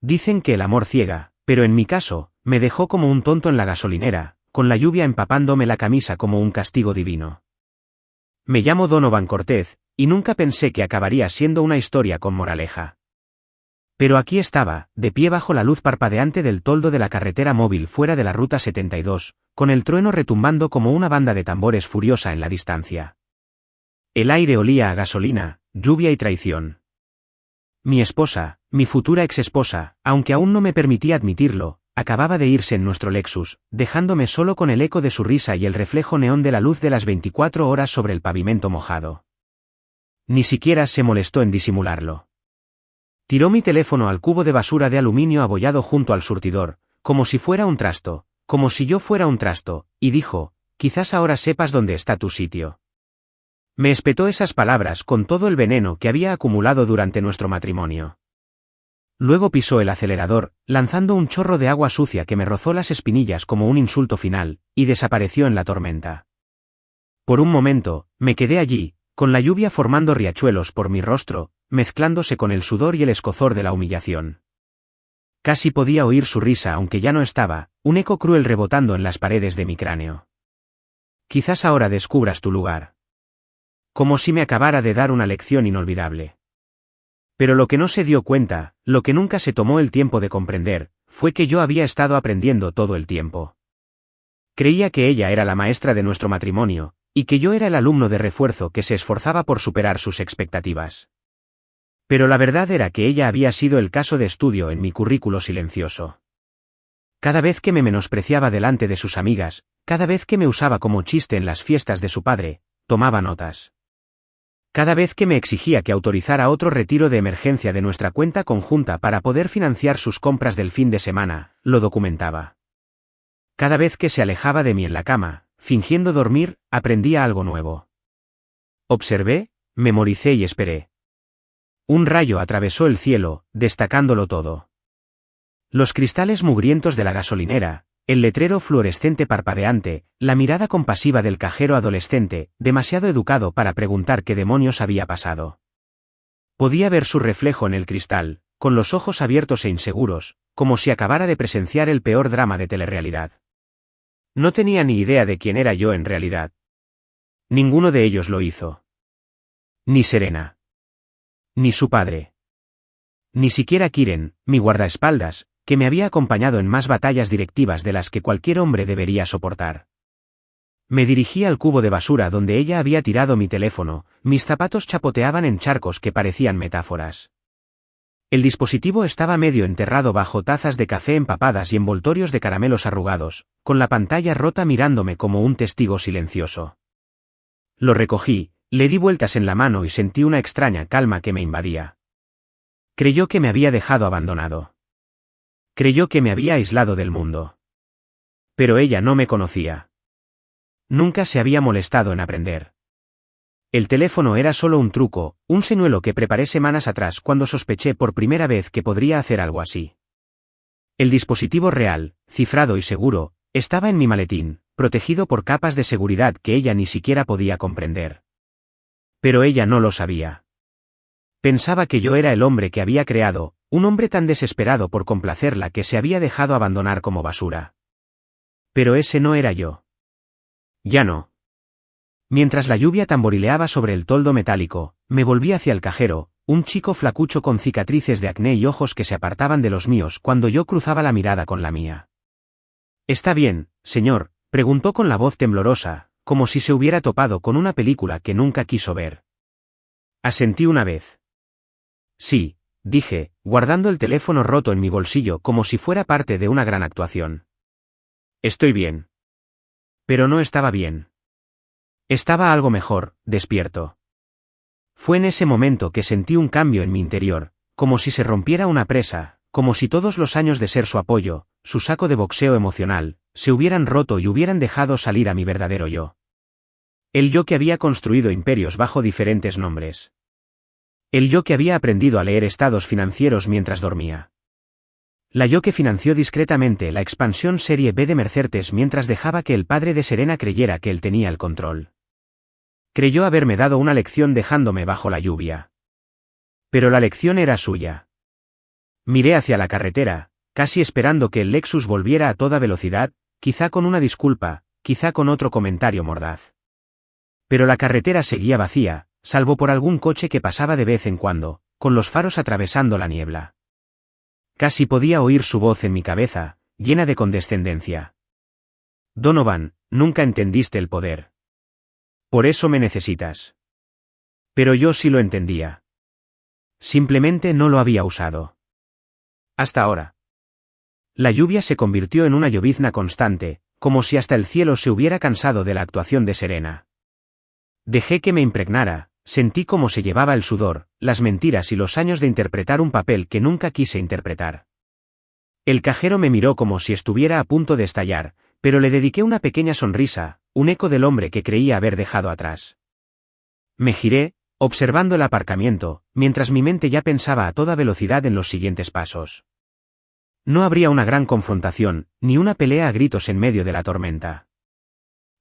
Dicen que el amor ciega, pero en mi caso, me dejó como un tonto en la gasolinera, con la lluvia empapándome la camisa como un castigo divino. Me llamo Donovan Cortez, y nunca pensé que acabaría siendo una historia con moraleja. Pero aquí estaba, de pie bajo la luz parpadeante del toldo de la carretera móvil fuera de la Ruta 72, con el trueno retumbando como una banda de tambores furiosa en la distancia. El aire olía a gasolina, lluvia y traición. Mi esposa, mi futura exesposa, aunque aún no me permitía admitirlo, acababa de irse en nuestro Lexus, dejándome solo con el eco de su risa y el reflejo neón de la luz de las 24 horas sobre el pavimento mojado. Ni siquiera se molestó en disimularlo. Tiró mi teléfono al cubo de basura de aluminio abollado junto al surtidor, como si fuera un trasto, como si yo fuera un trasto, y dijo, quizás ahora sepas dónde está tu sitio. Me espetó esas palabras con todo el veneno que había acumulado durante nuestro matrimonio. Luego pisó el acelerador, lanzando un chorro de agua sucia que me rozó las espinillas como un insulto final, y desapareció en la tormenta. Por un momento, me quedé allí, con la lluvia formando riachuelos por mi rostro, mezclándose con el sudor y el escozor de la humillación. Casi podía oír su risa aunque ya no estaba, un eco cruel rebotando en las paredes de mi cráneo. Quizás ahora descubras tu lugar. Como si me acabara de dar una lección inolvidable. Pero lo que no se dio cuenta, lo que nunca se tomó el tiempo de comprender, fue que yo había estado aprendiendo todo el tiempo. Creía que ella era la maestra de nuestro matrimonio, y que yo era el alumno de refuerzo que se esforzaba por superar sus expectativas. Pero la verdad era que ella había sido el caso de estudio en mi currículo silencioso. Cada vez que me menospreciaba delante de sus amigas, cada vez que me usaba como chiste en las fiestas de su padre, tomaba notas. Cada vez que me exigía que autorizara otro retiro de emergencia de nuestra cuenta conjunta para poder financiar sus compras del fin de semana, lo documentaba. Cada vez que se alejaba de mí en la cama, fingiendo dormir, aprendía algo nuevo. Observé, memoricé y esperé. Un rayo atravesó el cielo, destacándolo todo. Los cristales mugrientos de la gasolinera, el letrero fluorescente parpadeante, la mirada compasiva del cajero adolescente, demasiado educado para preguntar qué demonios había pasado. Podía ver su reflejo en el cristal, con los ojos abiertos e inseguros, como si acabara de presenciar el peor drama de telerrealidad. No tenía ni idea de quién era yo en realidad. Ninguno de ellos lo hizo. Ni Serena. Ni su padre. Ni siquiera Kiren, mi guardaespaldas, que me había acompañado en más batallas directivas de las que cualquier hombre debería soportar. Me dirigí al cubo de basura donde ella había tirado mi teléfono, mis zapatos chapoteaban en charcos que parecían metáforas. El dispositivo estaba medio enterrado bajo tazas de café empapadas y envoltorios de caramelos arrugados, con la pantalla rota mirándome como un testigo silencioso. Lo recogí, le di vueltas en la mano y sentí una extraña calma que me invadía. Creyó que me había dejado abandonado. Creyó que me había aislado del mundo. Pero ella no me conocía. Nunca se había molestado en aprender. El teléfono era solo un truco, un señuelo que preparé semanas atrás cuando sospeché por primera vez que podría hacer algo así. El dispositivo real, cifrado y seguro, estaba en mi maletín, protegido por capas de seguridad que ella ni siquiera podía comprender. Pero ella no lo sabía. Pensaba que yo era el hombre que había creado, un hombre tan desesperado por complacerla que se había dejado abandonar como basura. Pero ese no era yo. Ya no. Mientras la lluvia tamborileaba sobre el toldo metálico, me volví hacia el cajero, un chico flacucho con cicatrices de acné y ojos que se apartaban de los míos cuando yo cruzaba la mirada con la mía. «¿Está bien, señor?», preguntó con la voz temblorosa, como si se hubiera topado con una película que nunca quiso ver. Asentí una vez. «Sí», dije, guardando el teléfono roto en mi bolsillo como si fuera parte de una gran actuación. «Estoy bien». Pero no estaba bien. Estaba algo mejor, despierto. Fue en ese momento que sentí un cambio en mi interior, como si se rompiera una presa, como si todos los años de ser su apoyo, su saco de boxeo emocional, se hubieran roto y hubieran dejado salir a mi verdadero yo. El yo que había construido imperios bajo diferentes nombres. El yo que había aprendido a leer estados financieros mientras dormía. La yo que financió discretamente la expansión Serie B de Mercedes mientras dejaba que el padre de Serena creyera que él tenía el control. Creyó haberme dado una lección dejándome bajo la lluvia. Pero la lección era suya. Miré hacia la carretera, casi esperando que el Lexus volviera a toda velocidad, quizá con una disculpa, quizá con otro comentario mordaz. Pero la carretera seguía vacía, salvo por algún coche que pasaba de vez en cuando, con los faros atravesando la niebla. Casi podía oír su voz en mi cabeza, llena de condescendencia. Donovan, nunca entendiste el poder. Por eso me necesitas. Pero yo sí lo entendía. Simplemente no lo había usado. Hasta ahora. La lluvia se convirtió en una llovizna constante, como si hasta el cielo se hubiera cansado de la actuación de Serena. Dejé que me impregnara, sentí cómo se llevaba el sudor, las mentiras y los años de interpretar un papel que nunca quise interpretar. El cajero me miró como si estuviera a punto de estallar, pero le dediqué una pequeña sonrisa, un eco del hombre que creía haber dejado atrás. Me giré, observando el aparcamiento, mientras mi mente ya pensaba a toda velocidad en los siguientes pasos. No habría una gran confrontación, ni una pelea a gritos en medio de la tormenta.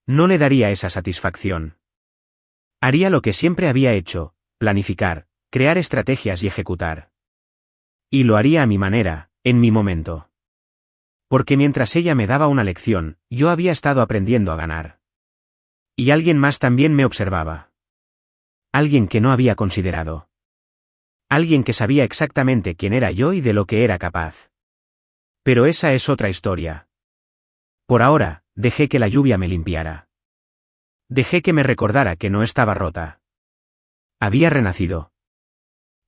No le daría esa satisfacción. Haría lo que siempre había hecho, planificar, crear estrategias y ejecutar. Y lo haría a mi manera, en mi momento. Porque mientras ella me daba una lección, yo había estado aprendiendo a ganar. Y alguien más también me observaba. Alguien que no había considerado. Alguien que sabía exactamente quién era yo y de lo que era capaz. Pero esa es otra historia. Por ahora, dejé que la lluvia me limpiara. Dejé que me recordara que no estaba rota. Había renacido.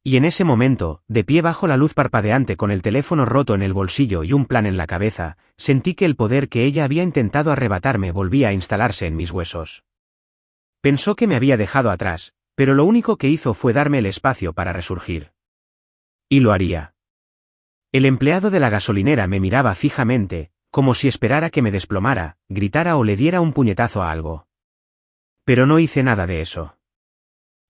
Y en ese momento, de pie bajo la luz parpadeante con el teléfono roto en el bolsillo y un plan en la cabeza, sentí que el poder que ella había intentado arrebatarme volvía a instalarse en mis huesos. Pensó que me había dejado atrás, pero lo único que hizo fue darme el espacio para resurgir. Y lo haría. El empleado de la gasolinera me miraba fijamente, como si esperara que me desplomara, gritara o le diera un puñetazo a algo. Pero no hice nada de eso.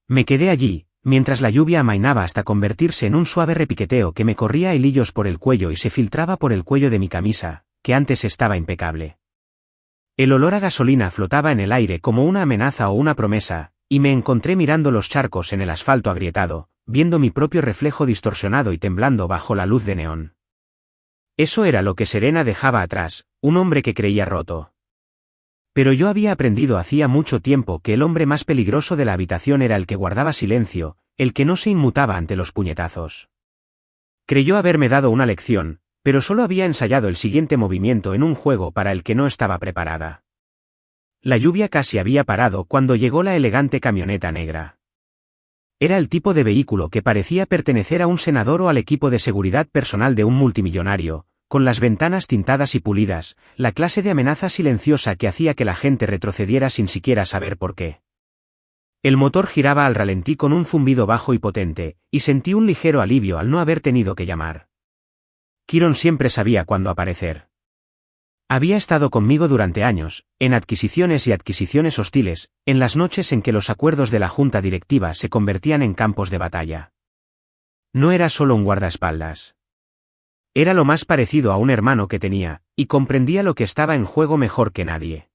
Me quedé allí, mientras la lluvia amainaba hasta convertirse en un suave repiqueteo que me corría hilillos por el cuello y se filtraba por el cuello de mi camisa, que antes estaba impecable. El olor a gasolina flotaba en el aire como una amenaza o una promesa, y me encontré mirando los charcos en el asfalto agrietado, viendo mi propio reflejo distorsionado y temblando bajo la luz de neón. Eso era lo que Serena dejaba atrás, un hombre que creía roto. Pero yo había aprendido hacía mucho tiempo que el hombre más peligroso de la habitación era el que guardaba silencio, el que no se inmutaba ante los puñetazos. Creyó haberme dado una lección, pero solo había ensayado el siguiente movimiento en un juego para el que no estaba preparada. La lluvia casi había parado cuando llegó la elegante camioneta negra. Era el tipo de vehículo que parecía pertenecer a un senador o al equipo de seguridad personal de un multimillonario, con las ventanas tintadas y pulidas, la clase de amenaza silenciosa que hacía que la gente retrocediera sin siquiera saber por qué. El motor giraba al ralentí con un zumbido bajo y potente, y sentí un ligero alivio al no haber tenido que llamar. Kiron siempre sabía cuándo aparecer. Había estado conmigo durante años, en adquisiciones y adquisiciones hostiles, en las noches en que los acuerdos de la junta directiva se convertían en campos de batalla. No era solo un guardaespaldas. Era lo más parecido a un hermano que tenía, y comprendía lo que estaba en juego mejor que nadie.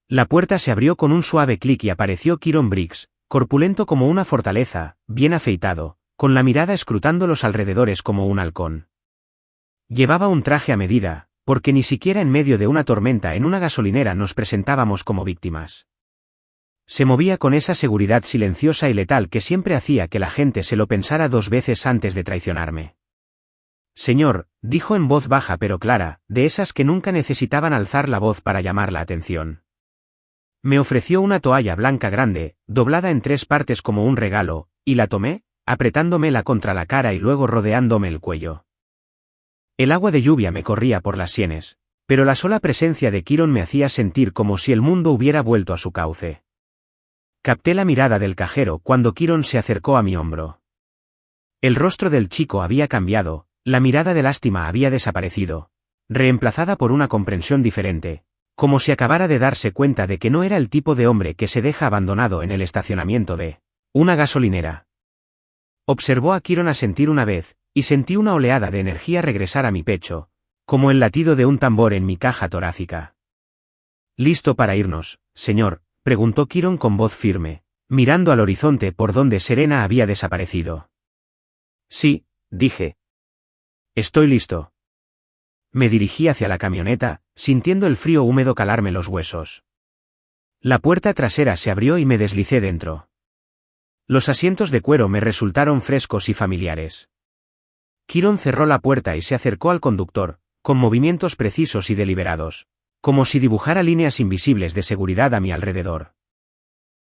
La puerta se abrió con un suave clic y apareció Kiron Briggs, corpulento como una fortaleza, bien afeitado, con la mirada escrutando los alrededores como un halcón. Llevaba un traje a medida, porque ni siquiera en medio de una tormenta en una gasolinera nos presentábamos como víctimas. Se movía con esa seguridad silenciosa y letal que siempre hacía que la gente se lo pensara dos veces antes de traicionarme. Señor, dijo en voz baja pero clara, de esas que nunca necesitaban alzar la voz para llamar la atención. Me ofreció una toalla blanca grande, doblada en 3 partes como un regalo, y la tomé, apretándomela contra la cara y luego rodeándome el cuello. El agua de lluvia me corría por las sienes, pero la sola presencia de Kiron me hacía sentir como si el mundo hubiera vuelto a su cauce. Capté la mirada del cajero cuando Kiron se acercó a mi hombro. El rostro del chico había cambiado. La mirada de lástima había desaparecido, reemplazada por una comprensión diferente, como si acabara de darse cuenta de que no era el tipo de hombre que se deja abandonado en el estacionamiento de una gasolinera. Observó a Kiron asentir una vez, y sentí una oleada de energía regresar a mi pecho, como el latido de un tambor en mi caja torácica. ¿Listo para irnos, señor?, preguntó Kiron con voz firme, mirando al horizonte por donde Serena había desaparecido. Sí, dije. Estoy listo. Me dirigí hacia la camioneta, sintiendo el frío húmedo calarme los huesos. La puerta trasera se abrió y me deslicé dentro. Los asientos de cuero me resultaron frescos y familiares. Kiron cerró la puerta y se acercó al conductor, con movimientos precisos y deliberados, como si dibujara líneas invisibles de seguridad a mi alrededor.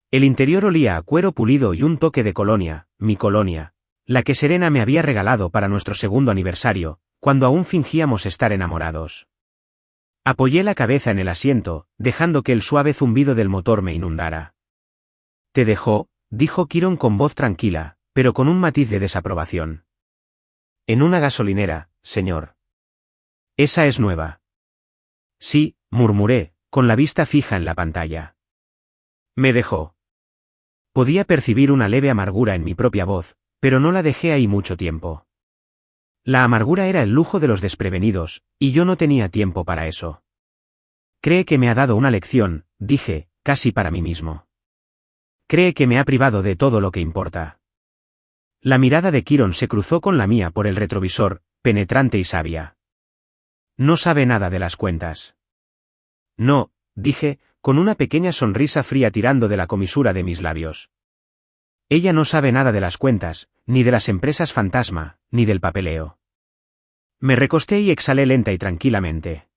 El interior olía a cuero pulido y un toque de colonia, mi colonia, la que Serena me había regalado para nuestro segundo aniversario, cuando aún fingíamos estar enamorados. Apoyé la cabeza en el asiento, dejando que el suave zumbido del motor me inundara. «¿Te dejó?», dijo Kiron con voz tranquila, pero con un matiz de desaprobación. «En una gasolinera, señor». «¿Esa es nueva?». «Sí», murmuré, con la vista fija en la pantalla. «Me dejó». Podía percibir una leve amargura en mi propia voz, pero no la dejé ahí mucho tiempo. La amargura era el lujo de los desprevenidos, y yo no tenía tiempo para eso. «Cree que me ha dado una lección», dije, casi para mí mismo. «Cree que me ha privado de todo lo que importa». La mirada de Kiron se cruzó con la mía por el retrovisor, penetrante y sabia. «No sabe nada de las cuentas». «No», dije, con una pequeña sonrisa fría tirando de la comisura de mis labios. «Ella no sabe nada de las cuentas, ni de las empresas fantasma, ni del papeleo». Me recosté y exhalé lenta y tranquilamente.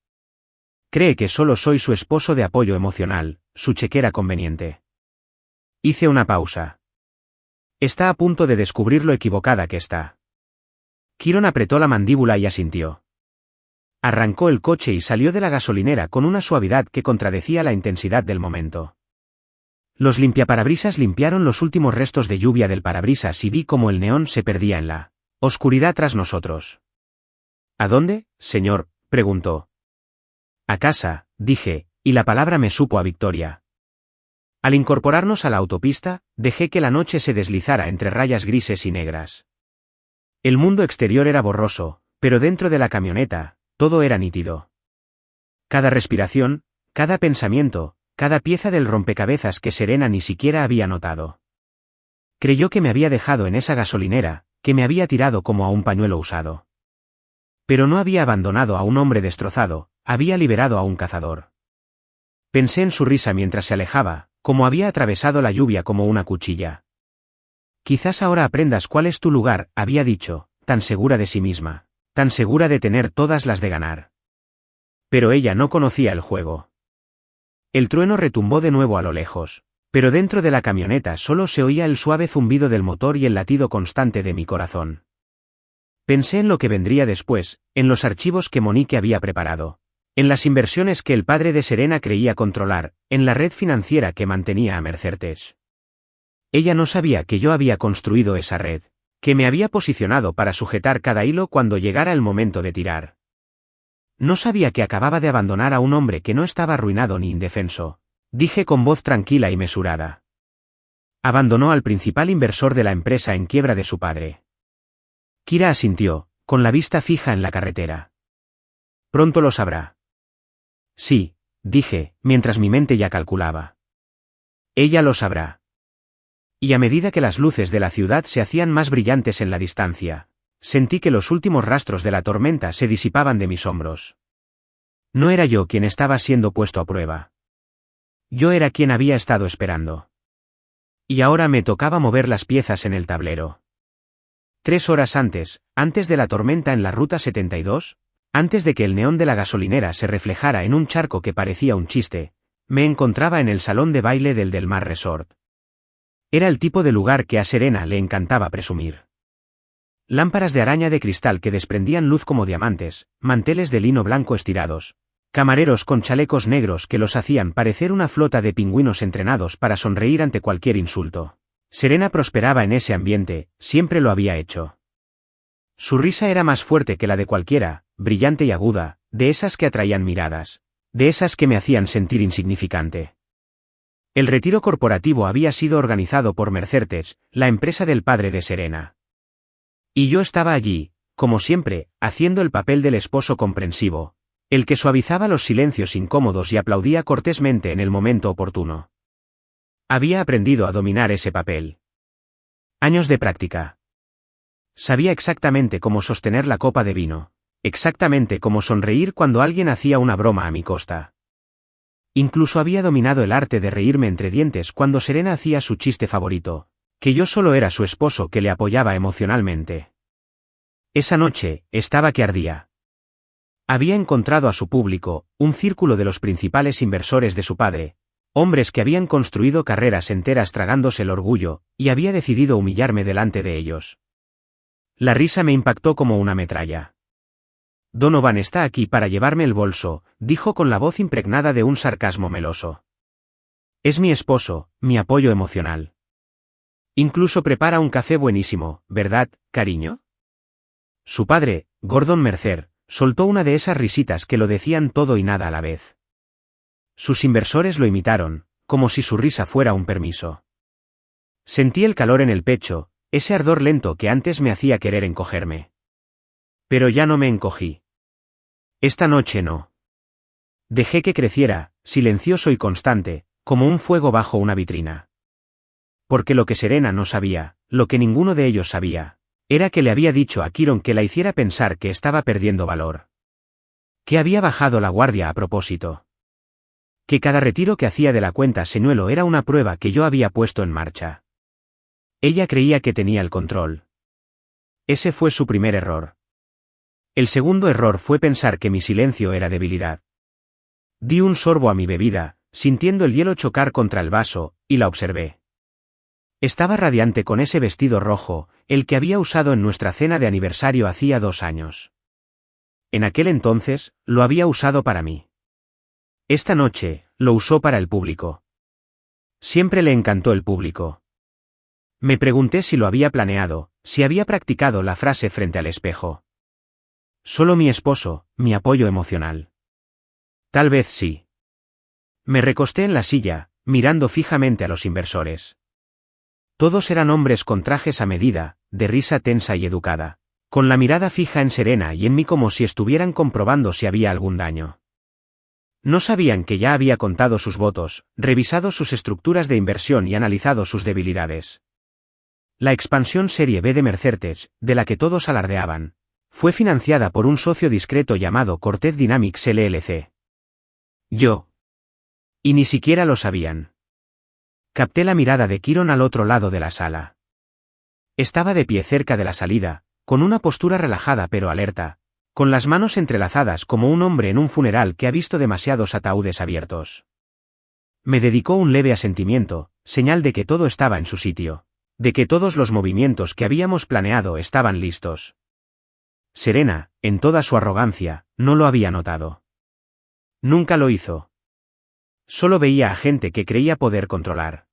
«Cree que solo soy su esposo de apoyo emocional, su chequera conveniente». Hice una pausa. Está a punto de descubrir lo equivocada que está. Kiron apretó la mandíbula y asintió. Arrancó el coche y salió de la gasolinera con una suavidad que contradecía la intensidad del momento. Los limpiaparabrisas limpiaron los últimos restos de lluvia del parabrisas y vi cómo el neón se perdía en la oscuridad tras nosotros. «¿A dónde, señor?», preguntó. «A casa», dije, y la palabra me supo a victoria. Al incorporarnos a la autopista, dejé que la noche se deslizara entre rayas grises y negras. El mundo exterior era borroso, pero dentro de la camioneta, todo era nítido. Cada respiración, cada pensamiento, cada pieza del rompecabezas que Serena ni siquiera había notado. Creyó que me había dejado en esa gasolinera, que me había tirado como a un pañuelo usado. Pero no había abandonado a un hombre destrozado, había liberado a un cazador. Pensé en su risa mientras se alejaba, como había atravesado la lluvia como una cuchilla. «Quizás ahora aprendas cuál es tu lugar», había dicho, tan segura de sí misma, tan segura de tener todas las de ganar. Pero ella no conocía el juego. El trueno retumbó de nuevo a lo lejos, pero dentro de la camioneta solo se oía el suave zumbido del motor y el latido constante de mi corazón. Pensé en lo que vendría después, en los archivos que Monique había preparado, en las inversiones que el padre de Serena creía controlar, en la red financiera que mantenía a Mercedes. Ella no sabía que yo había construido esa red, que me había posicionado para sujetar cada hilo cuando llegara el momento de tirar. No sabía que acababa de abandonar a un hombre que no estaba arruinado ni indefenso, dije con voz tranquila y mesurada. Abandonó al principal inversor de la empresa en quiebra de su padre. Kira asintió, con la vista fija en la carretera. «Pronto lo sabrá». «Sí», dije, mientras mi mente ya calculaba. «Ella lo sabrá». Y a medida que las luces de la ciudad se hacían más brillantes en la distancia, sentí que los últimos rastros de la tormenta se disipaban de mis hombros. No era yo quien estaba siendo puesto a prueba. Yo era quien había estado esperando. Y ahora me tocaba mover las piezas en el tablero. 3 horas antes de la tormenta en la Ruta 72, antes de que el neón de la gasolinera se reflejara en un charco que parecía un chiste, me encontraba en el salón de baile del Del Mar Resort. Era el tipo de lugar que a Serena le encantaba presumir. Lámparas de araña de cristal que desprendían luz como diamantes, manteles de lino blanco estirados, camareros con chalecos negros que los hacían parecer una flota de pingüinos entrenados para sonreír ante cualquier insulto. Serena prosperaba en ese ambiente, siempre lo había hecho. Su risa era más fuerte que la de cualquiera, brillante y aguda, de esas que atraían miradas, de esas que me hacían sentir insignificante. El retiro corporativo había sido organizado por Mercedes, la empresa del padre de Serena. Y yo estaba allí, como siempre, haciendo el papel del esposo comprensivo, el que suavizaba los silencios incómodos y aplaudía cortésmente en el momento oportuno. Había aprendido a dominar ese papel. Años de práctica. Sabía exactamente cómo sostener la copa de vino, exactamente cómo sonreír cuando alguien hacía una broma a mi costa. Incluso había dominado el arte de reírme entre dientes cuando Serena hacía su chiste favorito, que yo solo era su esposo que le apoyaba emocionalmente. Esa noche, estaba que ardía. Había encontrado a su público, un círculo de los principales inversores de su padre, hombres que habían construido carreras enteras tragándose el orgullo, y había decidido humillarme delante de ellos. La risa me impactó como una metralla. Donovan está aquí para llevarme el bolso, dijo con la voz impregnada de un sarcasmo meloso. Es mi esposo, mi apoyo emocional. Incluso prepara un café buenísimo, ¿verdad, cariño? Su padre, Gordon Mercer, soltó una de esas risitas que lo decían todo y nada a la vez. Sus inversores lo imitaron, como si su risa fuera un permiso. Sentí el calor en el pecho, ese ardor lento que antes me hacía querer encogerme. Pero ya no me encogí. Esta noche no. Dejé que creciera, silencioso y constante, como un fuego bajo una vitrina. Porque lo que Serena no sabía, lo que ninguno de ellos sabía, era que le había dicho a Kiron que la hiciera pensar que estaba perdiendo valor. Que había bajado la guardia a propósito. Que cada retiro que hacía de la cuenta señuelo era una prueba que yo había puesto en marcha. Ella creía que tenía el control. Ese fue su primer error. El segundo error fue pensar que mi silencio era debilidad. Di un sorbo a mi bebida, sintiendo el hielo chocar contra el vaso, y la observé. Estaba radiante con ese vestido rojo, el que había usado en nuestra cena de aniversario hacía 2 años. En aquel entonces, lo había usado para mí. Esta noche, lo usó para el público. Siempre le encantó el público. Me pregunté si lo había planeado, si había practicado la frase frente al espejo. Solo mi esposo, mi apoyo emocional. Tal vez sí. Me recosté en la silla, mirando fijamente a los inversores. Todos eran hombres con trajes a medida, de risa tensa y educada, con la mirada fija en Serena y en mí como si estuvieran comprobando si había algún daño. No sabían que ya había contado sus votos, revisado sus estructuras de inversión y analizado sus debilidades. La expansión Serie B de Mercertes, de la que todos alardeaban, fue financiada por un socio discreto llamado Cortez Dynamics LLC. Yo. Y ni siquiera lo sabían. Capté la mirada de Kiron al otro lado de la sala. Estaba de pie cerca de la salida, con una postura relajada pero alerta, con las manos entrelazadas como un hombre en un funeral que ha visto demasiados ataúdes abiertos. Me dedicó un leve asentimiento, señal de que todo estaba en su sitio, de que todos los movimientos que habíamos planeado estaban listos. Serena, en toda su arrogancia, no lo había notado. Nunca lo hizo. Solo veía a gente que creía poder controlar.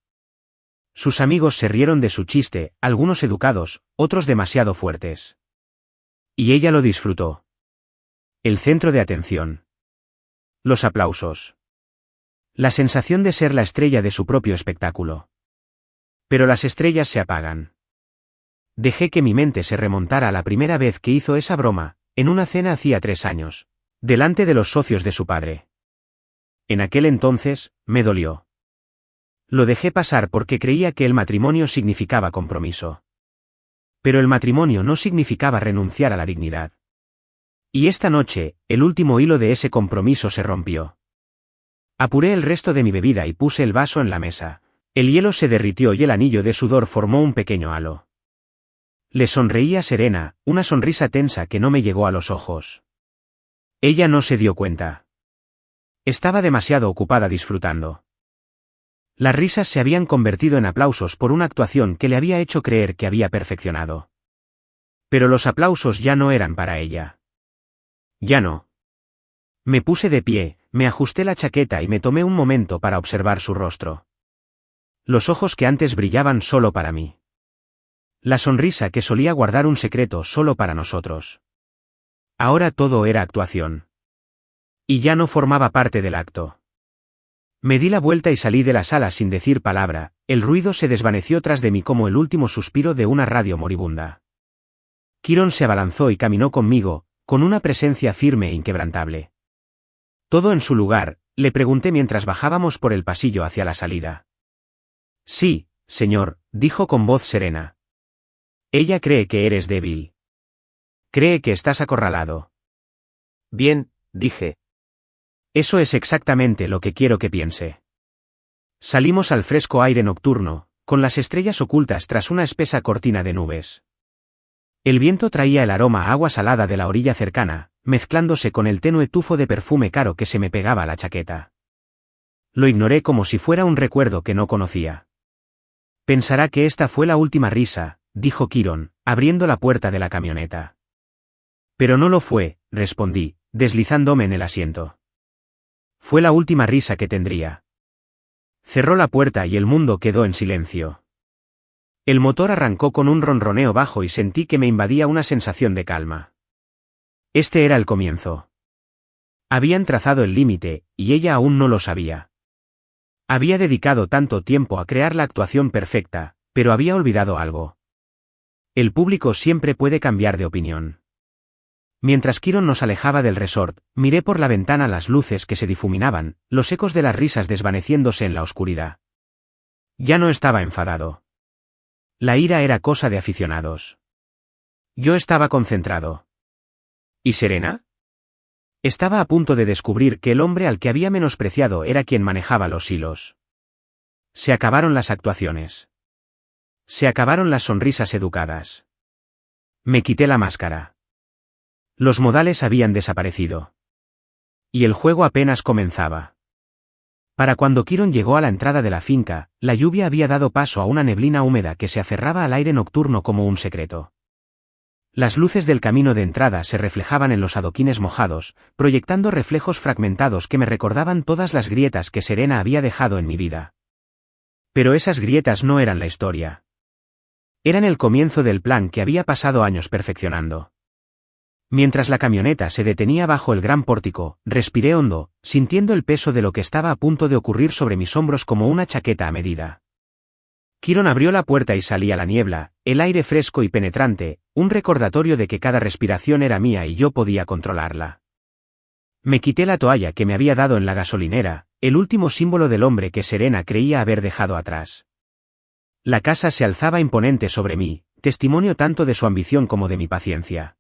Sus amigos se rieron de su chiste, algunos educados, otros demasiado fuertes. Y ella lo disfrutó. El centro de atención. Los aplausos. La sensación de ser la estrella de su propio espectáculo. Pero las estrellas se apagan. Dejé que mi mente se remontara a la primera vez que hizo esa broma, en una cena hacía 3 años, delante de los socios de su padre. En aquel entonces, me dolió. Lo dejé pasar porque creía que el matrimonio significaba compromiso. Pero el matrimonio no significaba renunciar a la dignidad. Y esta noche, el último hilo de ese compromiso se rompió. Apuré el resto de mi bebida y puse el vaso en la mesa. El hielo se derritió y el anillo de sudor formó un pequeño halo. Le sonreí a Serena, una sonrisa tensa que no me llegó a los ojos. Ella no se dio cuenta. Estaba demasiado ocupada disfrutando. Las risas se habían convertido en aplausos por una actuación que le había hecho creer que había perfeccionado. Pero los aplausos ya no eran para ella. Ya no. Me puse de pie, me ajusté la chaqueta y me tomé un momento para observar su rostro. Los ojos que antes brillaban solo para mí. La sonrisa que solía guardar un secreto solo para nosotros. Ahora todo era actuación. Y ya no formaba parte del acto. Me di la vuelta y salí de la sala sin decir palabra, el ruido se desvaneció tras de mí como el último suspiro de una radio moribunda. Kiron se abalanzó y caminó conmigo, con una presencia firme e inquebrantable. Todo en su lugar, le pregunté mientras bajábamos por el pasillo hacia la salida. Sí, señor, dijo con voz serena. Ella cree que eres débil. Cree que estás acorralado. Bien, dije. Eso es exactamente lo que quiero que piense. Salimos al fresco aire nocturno, con las estrellas ocultas tras una espesa cortina de nubes. El viento traía el aroma a agua salada de la orilla cercana, mezclándose con el tenue tufo de perfume caro que se me pegaba a la chaqueta. Lo ignoré como si fuera un recuerdo que no conocía. Pensará que esta fue la última risa, dijo Kiron, abriendo la puerta de la camioneta. Pero no lo fue, respondí, deslizándome en el asiento. Fue la última risa que tendría. Cerró la puerta y el mundo quedó en silencio. El motor arrancó con un ronroneo bajo y sentí que me invadía una sensación de calma. Este era el comienzo. Habían trazado el límite, y ella aún no lo sabía. Había dedicado tanto tiempo a crear la actuación perfecta, pero había olvidado algo. El público siempre puede cambiar de opinión. Mientras Kiron nos alejaba del resort, miré por la ventana las luces que se difuminaban, los ecos de las risas desvaneciéndose en la oscuridad. Ya no estaba enfadado. La ira era cosa de aficionados. Yo estaba concentrado. ¿Y Serena? Estaba a punto de descubrir que el hombre al que había menospreciado era quien manejaba los hilos. Se acabaron las actuaciones. Se acabaron las sonrisas educadas. Me quité la máscara. Los modales habían desaparecido. Y el juego apenas comenzaba. Para cuando Kiron llegó a la entrada de la finca, la lluvia había dado paso a una neblina húmeda que se aferraba al aire nocturno como un secreto. Las luces del camino de entrada se reflejaban en los adoquines mojados, proyectando reflejos fragmentados que me recordaban todas las grietas que Serena había dejado en mi vida. Pero esas grietas no eran la historia. Eran el comienzo del plan que había pasado años perfeccionando. Mientras la camioneta se detenía bajo el gran pórtico, respiré hondo, sintiendo el peso de lo que estaba a punto de ocurrir sobre mis hombros como una chaqueta a medida. Kiron abrió la puerta y salí a la niebla, el aire fresco y penetrante, un recordatorio de que cada respiración era mía y yo podía controlarla. Me quité la toalla que me había dado en la gasolinera, el último símbolo del hombre que Serena creía haber dejado atrás. La casa se alzaba imponente sobre mí, testimonio tanto de su ambición como de mi paciencia.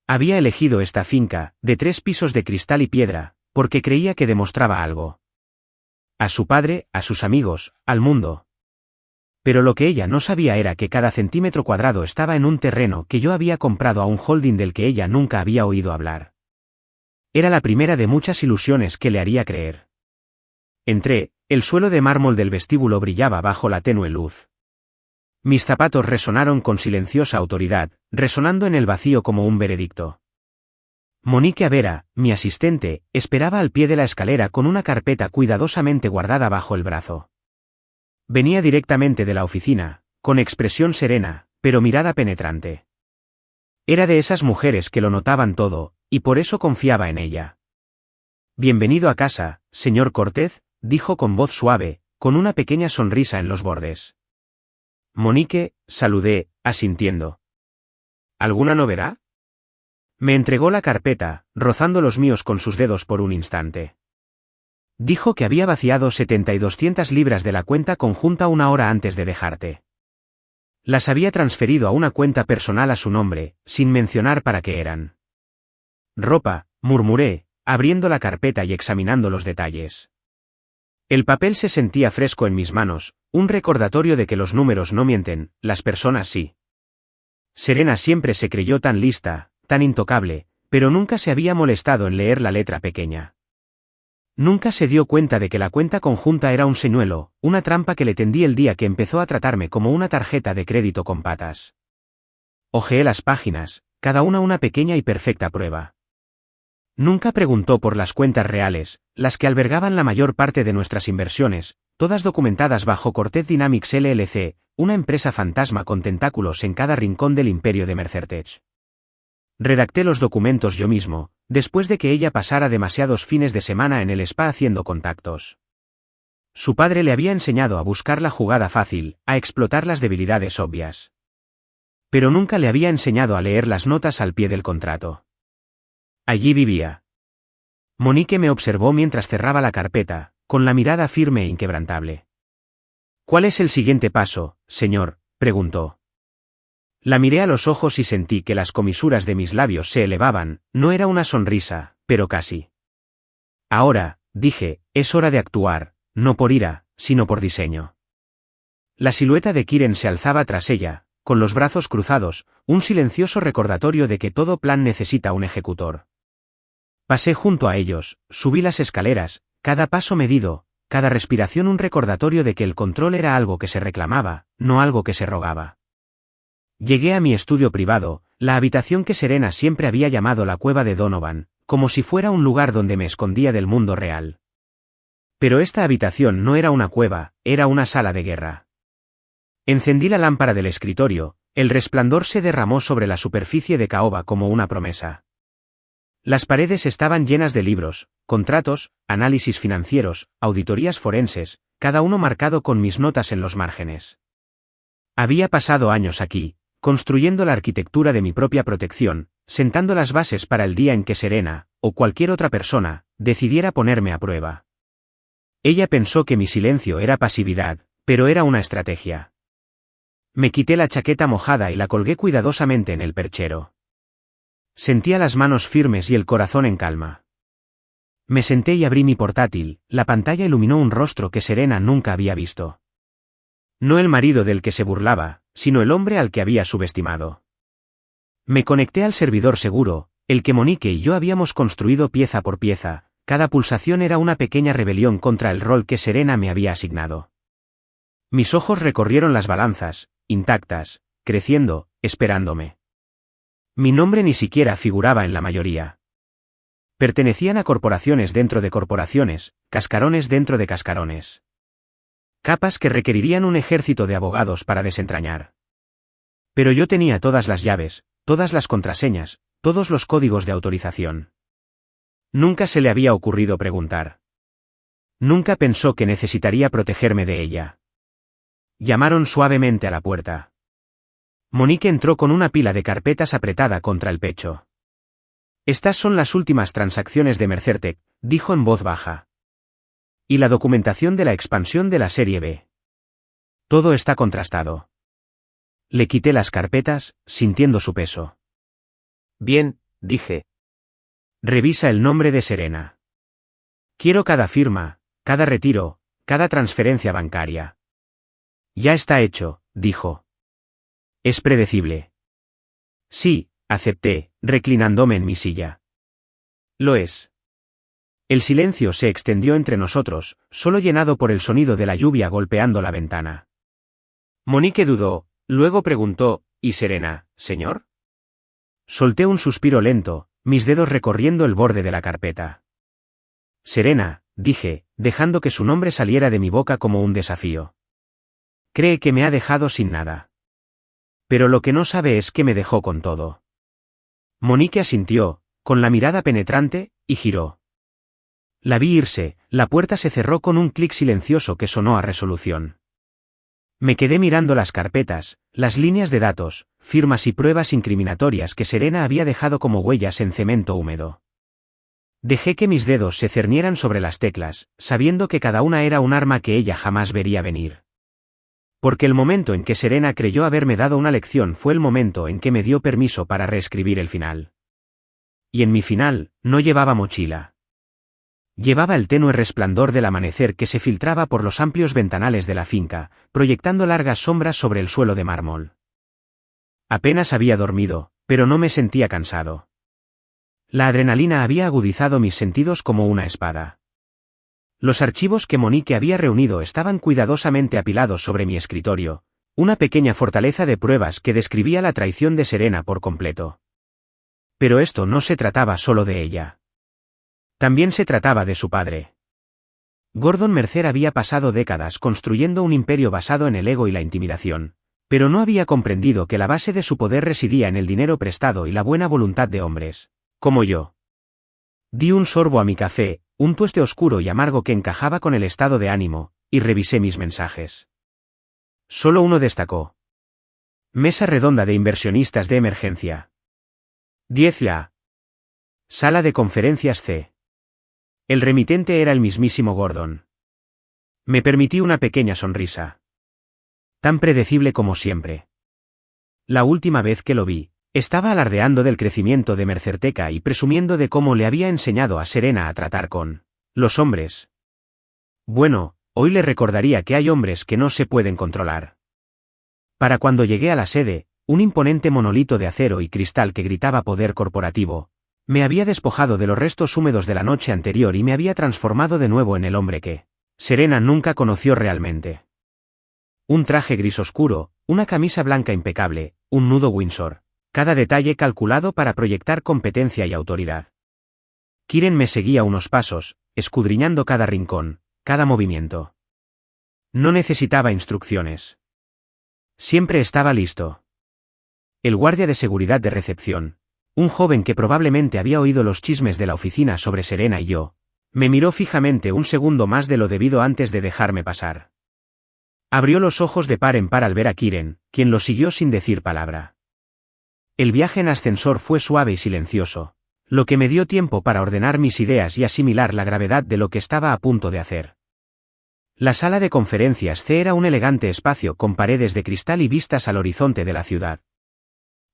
Había elegido esta finca, de 3 pisos de cristal y piedra, porque creía que demostraba algo. A su padre, a sus amigos, al mundo. Pero lo que ella no sabía era que cada centímetro cuadrado estaba en un terreno que yo había comprado a un holding del que ella nunca había oído hablar. Era la primera de muchas ilusiones que le haría creer. Entré, el suelo de mármol del vestíbulo brillaba bajo la tenue luz. Mis zapatos resonaron con silenciosa autoridad, resonando en el vacío como un veredicto. Monique Avera, mi asistente, esperaba al pie de la escalera con una carpeta cuidadosamente guardada bajo el brazo. Venía directamente de la oficina, con expresión serena, pero mirada penetrante. Era de esas mujeres que lo notaban todo, y por eso confiaba en ella. Bienvenido a casa, señor Cortez, dijo con voz suave, con una pequeña sonrisa en los bordes. Monique, saludé, asintiendo. ¿Alguna novedad? Me entregó la carpeta, rozando los míos con sus dedos por un instante. Dijo que había vaciado 7.200 libras de la cuenta conjunta una hora antes de dejarte. Las había transferido a una cuenta personal a su nombre, sin mencionar para qué eran. Ropa, murmuré, abriendo la carpeta y examinando los detalles. El papel se sentía fresco en mis manos, un recordatorio de que los números no mienten, las personas sí. Serena siempre se creyó tan lista, tan intocable, pero nunca se había molestado en leer la letra pequeña. Nunca se dio cuenta de que la cuenta conjunta era un señuelo, una trampa que le tendí el día que empezó a tratarme como una tarjeta de crédito con patas. Hojeé las páginas, cada una pequeña y perfecta prueba. Nunca preguntó por las cuentas reales, las que albergaban la mayor parte de nuestras inversiones, todas documentadas bajo Cortez Dynamics LLC, una empresa fantasma con tentáculos en cada rincón del imperio de Mercertech. Redacté los documentos yo mismo, después de que ella pasara demasiados fines de semana en el spa haciendo contactos. Su padre le había enseñado a buscar la jugada fácil, a explotar las debilidades obvias. Pero nunca le había enseñado a leer las notas al pie del contrato. Allí vivía. Monique me observó mientras cerraba la carpeta, con la mirada firme e inquebrantable. ¿Cuál es el siguiente paso, señor?, preguntó. La miré a los ojos y sentí que las comisuras de mis labios se elevaban, no era una sonrisa, pero casi. Ahora, dije, es hora de actuar, no por ira, sino por diseño. La silueta de Kiren se alzaba tras ella, con los brazos cruzados, un silencioso recordatorio de que todo plan necesita un ejecutor. Pasé junto a ellos, subí las escaleras, cada paso medido, cada respiración un recordatorio de que el control era algo que se reclamaba, no algo que se rogaba. Llegué a mi estudio privado, la habitación que Serena siempre había llamado la cueva de Donovan, como si fuera un lugar donde me escondía del mundo real. Pero esta habitación no era una cueva, era una sala de guerra. Encendí la lámpara del escritorio, el resplandor se derramó sobre la superficie de caoba como una promesa. Las paredes estaban llenas de libros, contratos, análisis financieros, auditorías forenses, cada uno marcado con mis notas en los márgenes. Había pasado años aquí, construyendo la arquitectura de mi propia protección, sentando las bases para el día en que Serena, o cualquier otra persona, decidiera ponerme a prueba. Ella pensó que mi silencio era pasividad, pero era una estrategia. Me quité la chaqueta mojada y la colgué cuidadosamente en el perchero. Sentía las manos firmes y el corazón en calma. Me senté y abrí mi portátil, la pantalla iluminó un rostro que Serena nunca había visto. No el marido del que se burlaba, sino el hombre al que había subestimado. Me conecté al servidor seguro, el que Monique y yo habíamos construido pieza por pieza, cada pulsación era una pequeña rebelión contra el rol que Serena me había asignado. Mis ojos recorrieron las balanzas, intactas, creciendo, esperándome. Mi nombre ni siquiera figuraba en la mayoría. Pertenecían a corporaciones dentro de corporaciones, cascarones dentro de cascarones. Capas que requerirían un ejército de abogados para desentrañar. Pero yo tenía todas las llaves, todas las contraseñas, todos los códigos de autorización. Nunca se le había ocurrido preguntar. Nunca pensó que necesitaría protegerme de ella. Llamaron suavemente a la puerta. Monique entró con una pila de carpetas apretada contra el pecho. Estas son las últimas transacciones de Mercertec, dijo en voz baja. Y la documentación de la expansión de la serie B. Todo está contrastado. Le quité las carpetas, sintiendo su peso. Bien, dije. Revisa el nombre de Serena. Quiero cada firma, cada retiro, cada transferencia bancaria. Ya está hecho, dijo. Es predecible. Sí, acepté, reclinándome en mi silla. Lo es. El silencio se extendió entre nosotros, solo llenado por el sonido de la lluvia golpeando la ventana. Monique dudó, luego preguntó, ¿y Serena, señor? Solté un suspiro lento, mis dedos recorriendo el borde de la carpeta. Serena, dije, dejando que su nombre saliera de mi boca como un desafío. Cree que me ha dejado sin nada. Pero lo que no sabe es que me dejó con todo. Monique asintió, con la mirada penetrante, y giró. La vi irse, la puerta se cerró con un clic silencioso que sonó a resolución. Me quedé mirando las carpetas, las líneas de datos, firmas y pruebas incriminatorias que Serena había dejado como huellas en cemento húmedo. Dejé que mis dedos se cernieran sobre las teclas, sabiendo que cada una era un arma que ella jamás vería venir. Porque el momento en que Serena creyó haberme dado una lección fue el momento en que me dio permiso para reescribir el final. Y en mi final, no llevaba mochila. Llevaba el tenue resplandor del amanecer que se filtraba por los amplios ventanales de la finca, proyectando largas sombras sobre el suelo de mármol. Apenas había dormido, pero no me sentía cansado. La adrenalina había agudizado mis sentidos como una espada. Los archivos que Monique había reunido estaban cuidadosamente apilados sobre mi escritorio, una pequeña fortaleza de pruebas que describía la traición de Serena por completo. Pero esto no se trataba solo de ella. También se trataba de su padre. Gordon Mercer había pasado décadas construyendo un imperio basado en el ego y la intimidación, pero no había comprendido que la base de su poder residía en el dinero prestado y la buena voluntad de hombres, como yo. Di un sorbo a mi café, un tueste oscuro y amargo que encajaba con el estado de ánimo, y revisé mis mensajes. Solo uno destacó. Mesa redonda de inversionistas de emergencia. 10 la. Sala de conferencias C. El remitente era el mismísimo Gordon. Me permití una pequeña sonrisa. Tan predecible como siempre. La última vez que lo vi, estaba alardeando del crecimiento de Mercerteca y presumiendo de cómo le había enseñado a Serena a tratar con los hombres. Bueno, hoy le recordaría que hay hombres que no se pueden controlar. Para cuando llegué a la sede, un imponente monolito de acero y cristal que gritaba poder corporativo, me había despojado de los restos húmedos de la noche anterior y me había transformado de nuevo en el hombre que Serena nunca conoció realmente. Un traje gris oscuro, una camisa blanca impecable, un nudo Windsor, cada detalle calculado para proyectar competencia y autoridad. Kiren me seguía unos pasos, escudriñando cada rincón, cada movimiento. No necesitaba instrucciones. Siempre estaba listo. El guardia de seguridad de recepción, un joven que probablemente había oído los chismes de la oficina sobre Serena y yo, me miró fijamente un segundo más de lo debido antes de dejarme pasar. Abrió los ojos de par en par al ver a Kiren, quien lo siguió sin decir palabra. El viaje en ascensor fue suave y silencioso, lo que me dio tiempo para ordenar mis ideas y asimilar la gravedad de lo que estaba a punto de hacer. La sala de conferencias C era un elegante espacio con paredes de cristal y vistas al horizonte de la ciudad.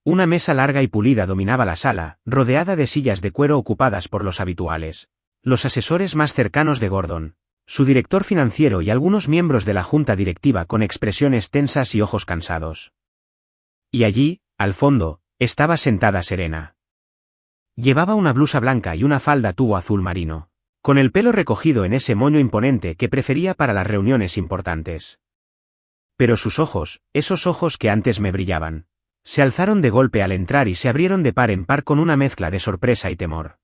Una mesa larga y pulida dominaba la sala, rodeada de sillas de cuero ocupadas por los habituales, los asesores más cercanos de Gordon, su director financiero y algunos miembros de la junta directiva con expresiones tensas y ojos cansados. Y allí, al fondo, estaba sentada Serena. Llevaba una blusa blanca y una falda tubo azul marino, con el pelo recogido en ese moño imponente que prefería para las reuniones importantes. Pero sus ojos, esos ojos que antes me brillaban, se alzaron de golpe al entrar y se abrieron de par en par con una mezcla de sorpresa y temor.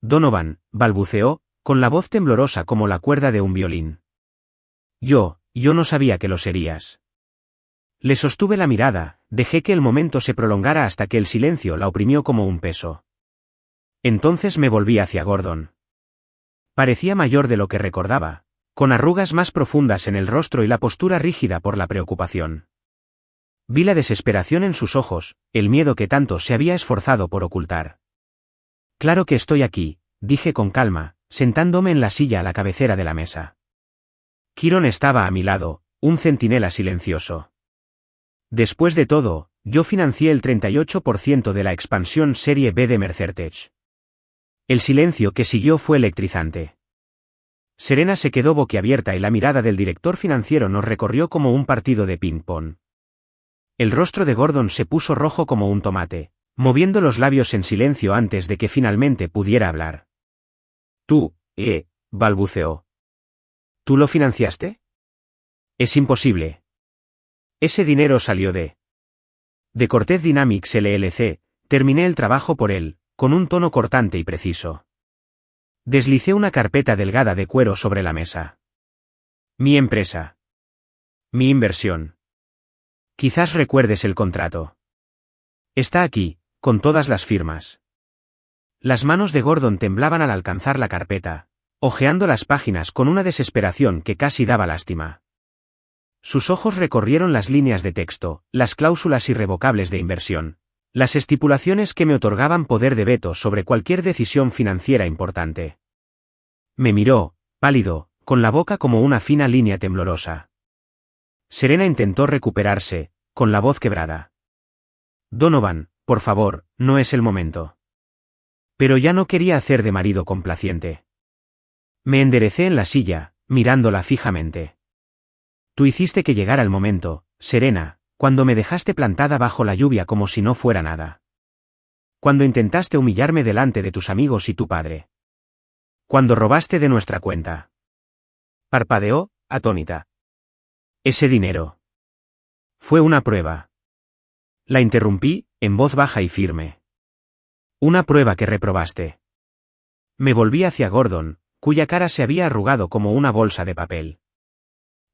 Donovan, balbuceó, con la voz temblorosa como la cuerda de un violín. Yo no sabía que lo serías. Le sostuve la mirada, dejé que el momento se prolongara hasta que el silencio la oprimió como un peso. Entonces me volví hacia Gordon. Parecía mayor de lo que recordaba, con arrugas más profundas en el rostro y la postura rígida por la preocupación. Vi la desesperación en sus ojos, el miedo que tanto se había esforzado por ocultar. Claro que estoy aquí, dije con calma, sentándome en la silla a la cabecera de la mesa. Kiron estaba a mi lado, un centinela silencioso. Después de todo, yo financié el 38% de la expansión Serie B de Mercertech. El silencio que siguió fue electrizante. Serena se quedó boquiabierta y la mirada del director financiero nos recorrió como un partido de ping-pong. El rostro de Gordon se puso rojo como un tomate, moviendo los labios en silencio antes de que finalmente pudiera hablar. Tú, balbuceó. ¿Tú lo financiaste? Es imposible. Ese dinero salió de Cortez Dynamics LLC, terminé el trabajo por él, con un tono cortante y preciso. Deslicé una carpeta delgada de cuero sobre la mesa. Mi empresa. Mi inversión. Quizás recuerdes el contrato. Está aquí, con todas las firmas. Las manos de Gordon temblaban al alcanzar la carpeta, hojeando las páginas con una desesperación que casi daba lástima. Sus ojos recorrieron las líneas de texto, las cláusulas irrevocables de inversión, las estipulaciones que me otorgaban poder de veto sobre cualquier decisión financiera importante. Me miró, pálido, con la boca como una fina línea temblorosa. Serena intentó recuperarse, con la voz quebrada. Donovan, por favor, no es el momento. Pero ya no quería hacer de marido complaciente. Me enderecé en la silla, mirándola fijamente. Tú hiciste que llegara el momento, Serena, cuando me dejaste plantada bajo la lluvia como si no fuera nada. Cuando intentaste humillarme delante de tus amigos y tu padre. Cuando robaste de nuestra cuenta. Parpadeó, atónita. Ese dinero. Fue una prueba. La interrumpí, en voz baja y firme. Una prueba que reprobaste. Me volví hacia Gordon, cuya cara se había arrugado como una bolsa de papel.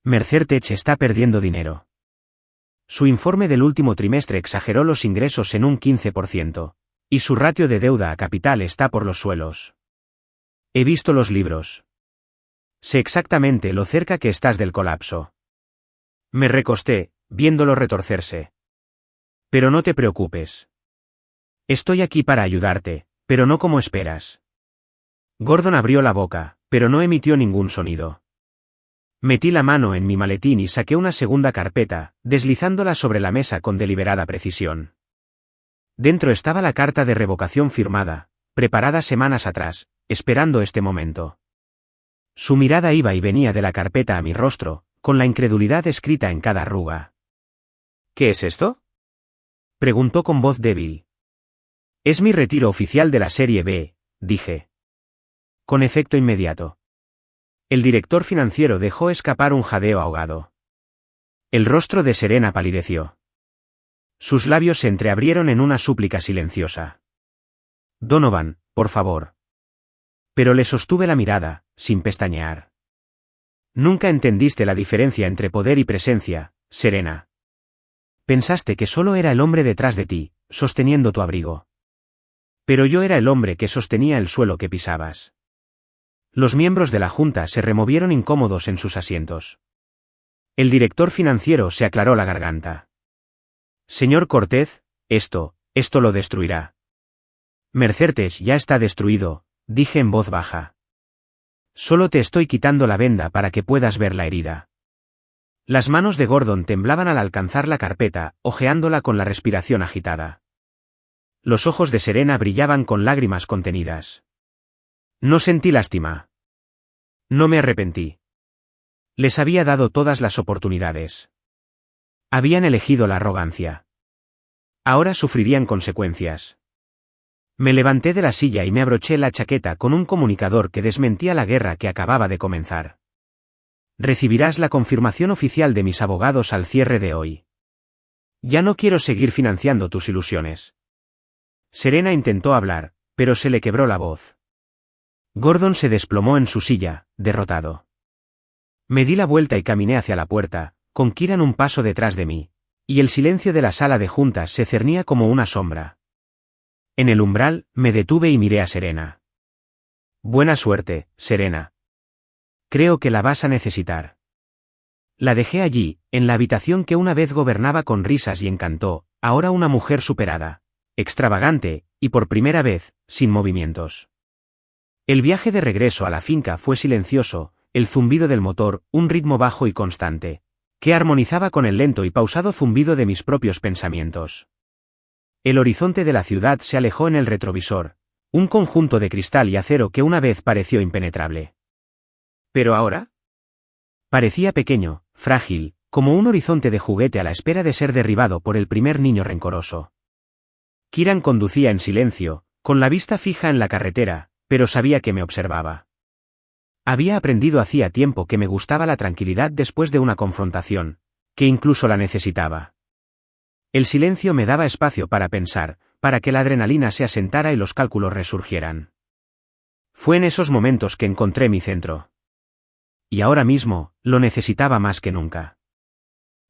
Mercertech está perdiendo dinero. Su informe del último trimestre exageró los ingresos en un 15%, y su ratio de deuda a capital está por los suelos. He visto los libros. Sé exactamente lo cerca que estás del colapso. Me recosté, viéndolo retorcerse. Pero no te preocupes. Estoy aquí para ayudarte, pero no como esperas. Gordon abrió la boca, pero no emitió ningún sonido. Metí la mano en mi maletín y saqué una segunda carpeta, deslizándola sobre la mesa con deliberada precisión. Dentro estaba la carta de revocación firmada, preparada semanas atrás, esperando este momento. Su mirada iba y venía de la carpeta a mi rostro, con la incredulidad escrita en cada arruga. ¿Qué es esto? Preguntó con voz débil. Es mi retiro oficial de la Serie B, dije. Con efecto inmediato. El director financiero dejó escapar un jadeo ahogado. El rostro de Serena palideció. Sus labios se entreabrieron en una súplica silenciosa. Donovan, por favor. Pero le sostuve la mirada, sin pestañear. Nunca entendiste la diferencia entre poder y presencia, Serena. Pensaste que solo era el hombre detrás de ti, sosteniendo tu abrigo. Pero yo era el hombre que sostenía el suelo que pisabas. Los miembros de la Junta se removieron incómodos en sus asientos. El director financiero se aclaró la garganta. Señor Cortez, esto lo destruirá. Mercertes ya está destruido, dije en voz baja. Solo te estoy quitando la venda para que puedas ver la herida. Las manos de Gordon temblaban al alcanzar la carpeta, hojeándola con la respiración agitada. Los ojos de Serena brillaban con lágrimas contenidas. No sentí lástima. No me arrepentí. Les había dado todas las oportunidades. Habían elegido la arrogancia. Ahora sufrirían consecuencias. Me levanté de la silla y me abroché la chaqueta con un comunicador que desmentía la guerra que acababa de comenzar. Recibirás la confirmación oficial de mis abogados al cierre de hoy. Ya no quiero seguir financiando tus ilusiones. Serena intentó hablar, pero se le quebró la voz. Gordon se desplomó en su silla, derrotado. Me di la vuelta y caminé hacia la puerta, con Kieran un paso detrás de mí, y el silencio de la sala de juntas se cernía como una sombra. En el umbral, me detuve y miré a Serena. Buena suerte, Serena. Creo que la vas a necesitar. La dejé allí, en la habitación que una vez gobernaba con risas y encanto, ahora una mujer superada, extravagante, y por primera vez, sin movimientos. El viaje de regreso a la finca fue silencioso, el zumbido del motor, un ritmo bajo y constante, que armonizaba con el lento y pausado zumbido de mis propios pensamientos. El horizonte de la ciudad se alejó en el retrovisor, un conjunto de cristal y acero que una vez pareció impenetrable. ¿Pero ahora? Parecía pequeño, frágil, como un horizonte de juguete a la espera de ser derribado por el primer niño rencoroso. Kieran conducía en silencio, con la vista fija en la carretera, pero sabía que me observaba. Había aprendido hacía tiempo que me gustaba la tranquilidad después de una confrontación, que incluso la necesitaba. El silencio me daba espacio para pensar, para que la adrenalina se asentara y los cálculos resurgieran. Fue en esos momentos que encontré mi centro. Y ahora mismo, lo necesitaba más que nunca.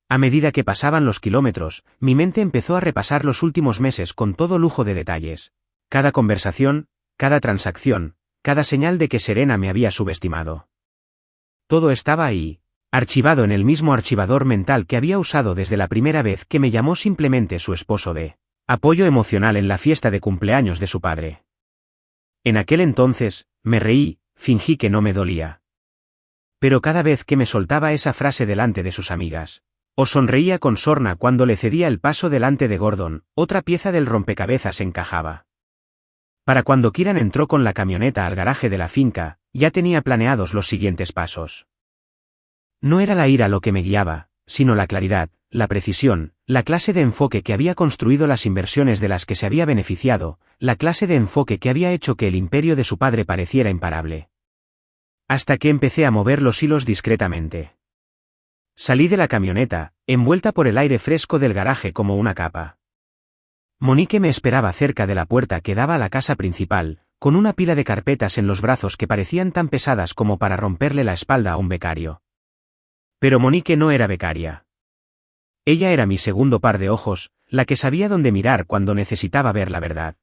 A medida que pasaban los kilómetros, mi mente empezó a repasar los últimos meses con todo lujo de detalles. Cada conversación, cada transacción, cada señal de que Serena me había subestimado. Todo estaba ahí, archivado en el mismo archivador mental que había usado desde la primera vez que me llamó simplemente su esposo de apoyo emocional en la fiesta de cumpleaños de su padre. En aquel entonces, me reí, fingí que no me dolía. Pero cada vez que me soltaba esa frase delante de sus amigas, o sonreía con sorna cuando le cedía el paso delante de Gordon, otra pieza del rompecabezas encajaba. Para cuando Kieran entró con la camioneta al garaje de la finca, ya tenía planeados los siguientes pasos. No era la ira lo que me guiaba, sino la claridad, la precisión, la clase de enfoque que había construido las inversiones de las que se había beneficiado, la clase de enfoque que había hecho que el imperio de su padre pareciera imparable. Hasta que empecé a mover los hilos discretamente. Salí de la camioneta, envuelta por el aire fresco del garaje como una capa. Monique me esperaba cerca de la puerta que daba a la casa principal, con una pila de carpetas en los brazos que parecían tan pesadas como para romperle la espalda a un becario. Pero Monique no era becaria. Ella era mi segundo par de ojos, la que sabía dónde mirar cuando necesitaba ver la verdad.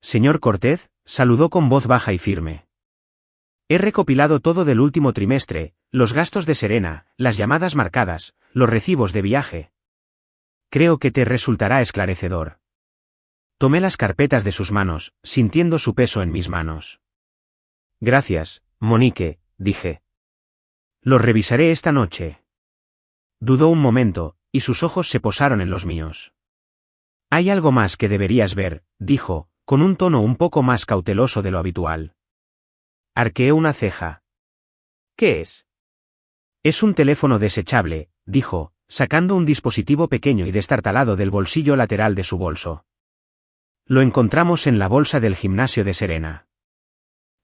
Señor Cortez, saludó con voz baja y firme. He recopilado todo del último trimestre, los gastos de Serena, las llamadas marcadas, los recibos de viaje. Creo que te resultará esclarecedor. Tomé las carpetas de sus manos, sintiendo su peso en mis manos. Gracias, Monique, dije. Los revisaré esta noche. Dudó un momento, y sus ojos se posaron en los míos. Hay algo más que deberías ver, dijo, con un tono un poco más cauteloso de lo habitual. Arqueé una ceja. ¿Qué es? Es un teléfono desechable, dijo, sacando un dispositivo pequeño y destartalado del bolsillo lateral de su bolso. Lo encontramos en la bolsa del gimnasio de Serena.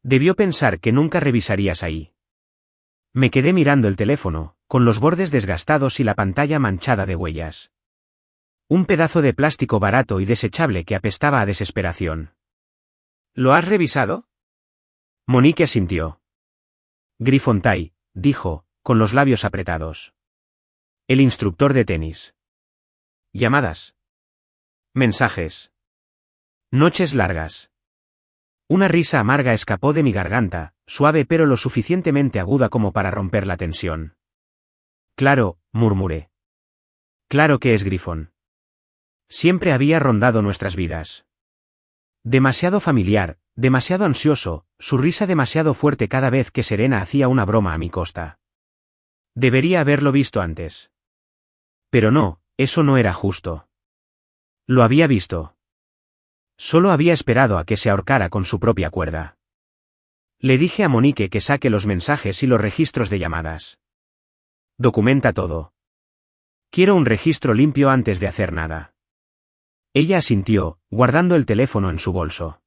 Debió pensar que nunca revisarías ahí. Me quedé mirando el teléfono, con los bordes desgastados y la pantalla manchada de huellas. Un pedazo de plástico barato y desechable que apestaba a desesperación. ¿Lo has revisado? Monique asintió. Griffontai, dijo, con los labios apretados. El instructor de tenis. Llamadas. Mensajes. Noches largas. Una risa amarga escapó de mi garganta, suave pero lo suficientemente aguda como para romper la tensión. Claro, murmuré. Claro que es Griffon. Siempre había rondado nuestras vidas. Demasiado familiar, demasiado ansioso, su risa demasiado fuerte cada vez que Serena hacía una broma a mi costa. Debería haberlo visto antes. Pero no, eso no era justo. Lo había visto. Solo había esperado a que se ahorcara con su propia cuerda. Le dije a Monique que saque los mensajes y los registros de llamadas. Documenta todo. Quiero un registro limpio antes de hacer nada. Ella asintió, guardando el teléfono en su bolso.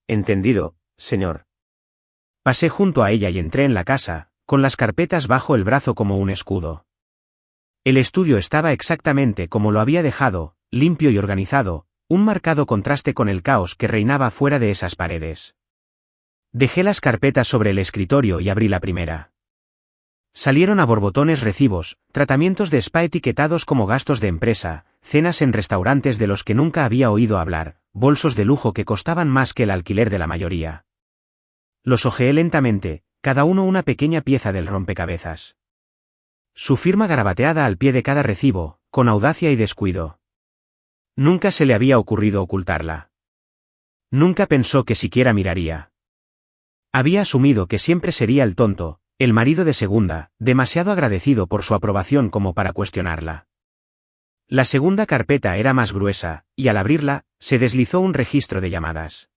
Entendido, señor. Pasé junto a ella y entré en la casa, con las carpetas bajo el brazo como un escudo. El estudio estaba exactamente como lo había dejado, limpio y organizado, un marcado contraste con el caos que reinaba fuera de esas paredes. Dejé las carpetas sobre el escritorio y abrí la primera. Salieron a borbotones recibos, tratamientos de spa etiquetados como gastos de empresa, cenas en restaurantes de los que nunca había oído hablar, bolsos de lujo que costaban más que el alquiler de la mayoría. Los hojeé lentamente, cada uno una pequeña pieza del rompecabezas. Su firma garabateada al pie de cada recibo, con audacia y descuido. Nunca se le había ocurrido ocultarla. Nunca pensó que siquiera miraría. Había asumido que siempre sería el tonto, el marido de segunda, demasiado agradecido por su aprobación como para cuestionarla. La segunda carpeta era más gruesa, y al abrirla, se deslizó un registro de llamadas.